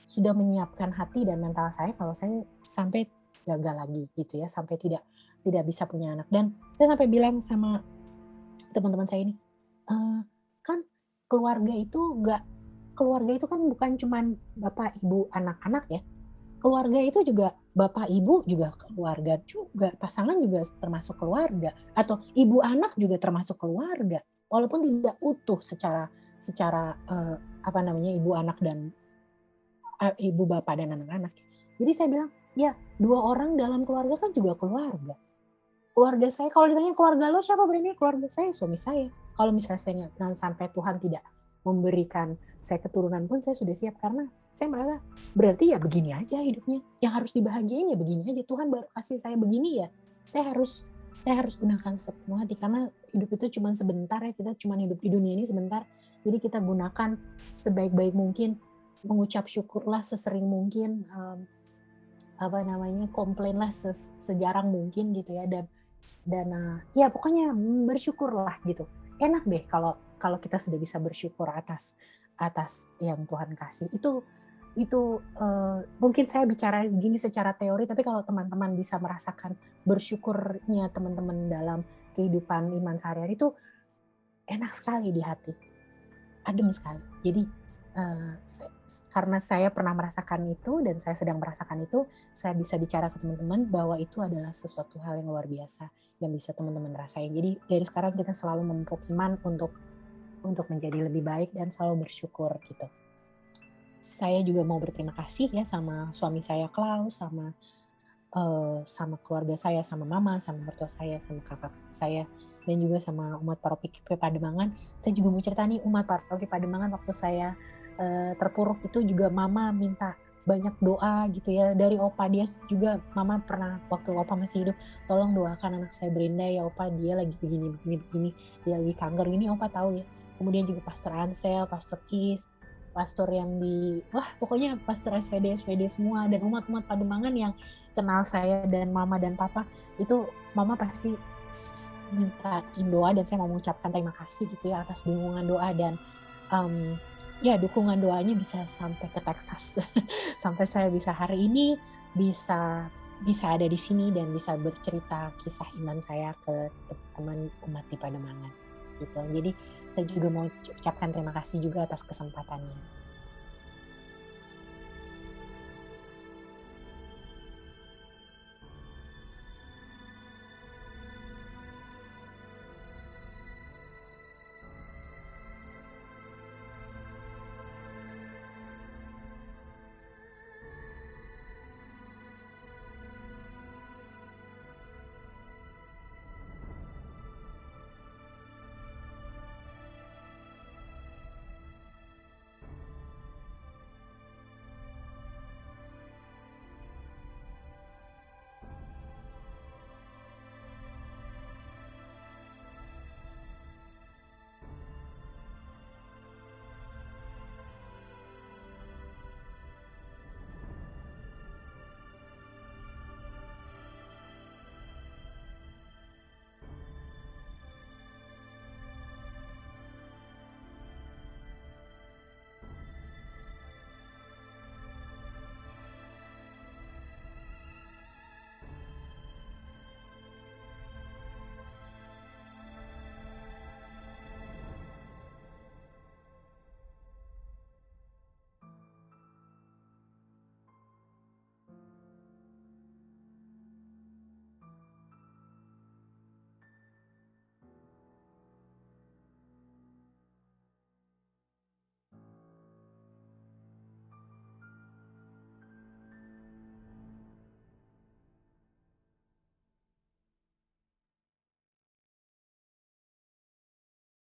sudah menyiapkan hati dan mental saya kalau saya sampai gagal lagi gitu ya, sampai tidak bisa punya anak. Dan saya sampai bilang sama teman-teman saya ini, kan keluarga itu kan bukan cuman bapak ibu anak-anak ya, keluarga itu juga bapak ibu juga keluarga juga, pasangan juga termasuk keluarga, atau ibu anak juga termasuk keluarga, walaupun tidak utuh secara ibu anak dan ibu bapak dan anak-anak. Jadi saya bilang, ya 2 orang dalam keluarga kan juga keluarga. Keluarga saya, kalau ditanya keluarga lo siapa, berarti keluarga saya suami saya. Kalau misalnya saya sampai Tuhan tidak memberikan saya keturunan pun, saya sudah siap, karena saya merasa berarti ya begini aja hidupnya, yang harus dibahagiain ya begini aja, Tuhan baru kasih saya begini ya, saya harus gunakan sepenuh hati, karena hidup itu cuma sebentar ya, kita cuma hidup di dunia ini sebentar, jadi kita gunakan sebaik-baik mungkin, mengucap syukurlah sesering mungkin, komplainlah sejarang mungkin gitu ya, dan ya pokoknya bersyukurlah gitu. Enak deh kalau kita sudah bisa bersyukur atas yang Tuhan kasih. Itu mungkin saya bicara gini secara teori, tapi kalau teman-teman bisa merasakan bersyukurnya teman-teman dalam kehidupan iman sehari-hari, itu enak sekali di hati, adem sekali. Jadi karena saya pernah merasakan itu dan saya sedang merasakan itu, saya bisa bicara ke teman-teman bahwa itu adalah sesuatu hal yang luar biasa yang bisa teman-teman rasain. Jadi dari sekarang kita selalu memupuk iman untuk menjadi lebih baik dan selalu bersyukur gitu. Saya juga mau berterima kasih ya sama suami saya Klaus, sama keluarga saya, sama mama, sama mertua saya, sama kakak saya, dan juga sama umat paroki Pademangan. Saya juga mau cerita nih, umat paroki Pademangan waktu saya terpuruk itu juga mama minta banyak doa gitu ya, dari opa dia juga. Mama pernah waktu opa masih hidup, tolong doakan anak saya Brenda ya opa, dia lagi begini, dia lagi kanker ini, opa tahu ya. Kemudian juga Pastor Ansel, Pastor Is, pastor yang pokoknya pastor SVD semua, dan umat-umat Pademangan yang kenal saya dan mama dan papa, itu mama pasti mintain doa, dan saya mau mengucapkan terima kasih gitu ya atas dukungan doa, dan ya dukungan doanya bisa sampai ke Texas sampai saya bisa hari ini bisa ada di sini dan bisa bercerita kisah iman saya ke teman umat di Pademangan gitu. Jadi saya juga mau ucapkan terima kasih juga atas kesempatannya.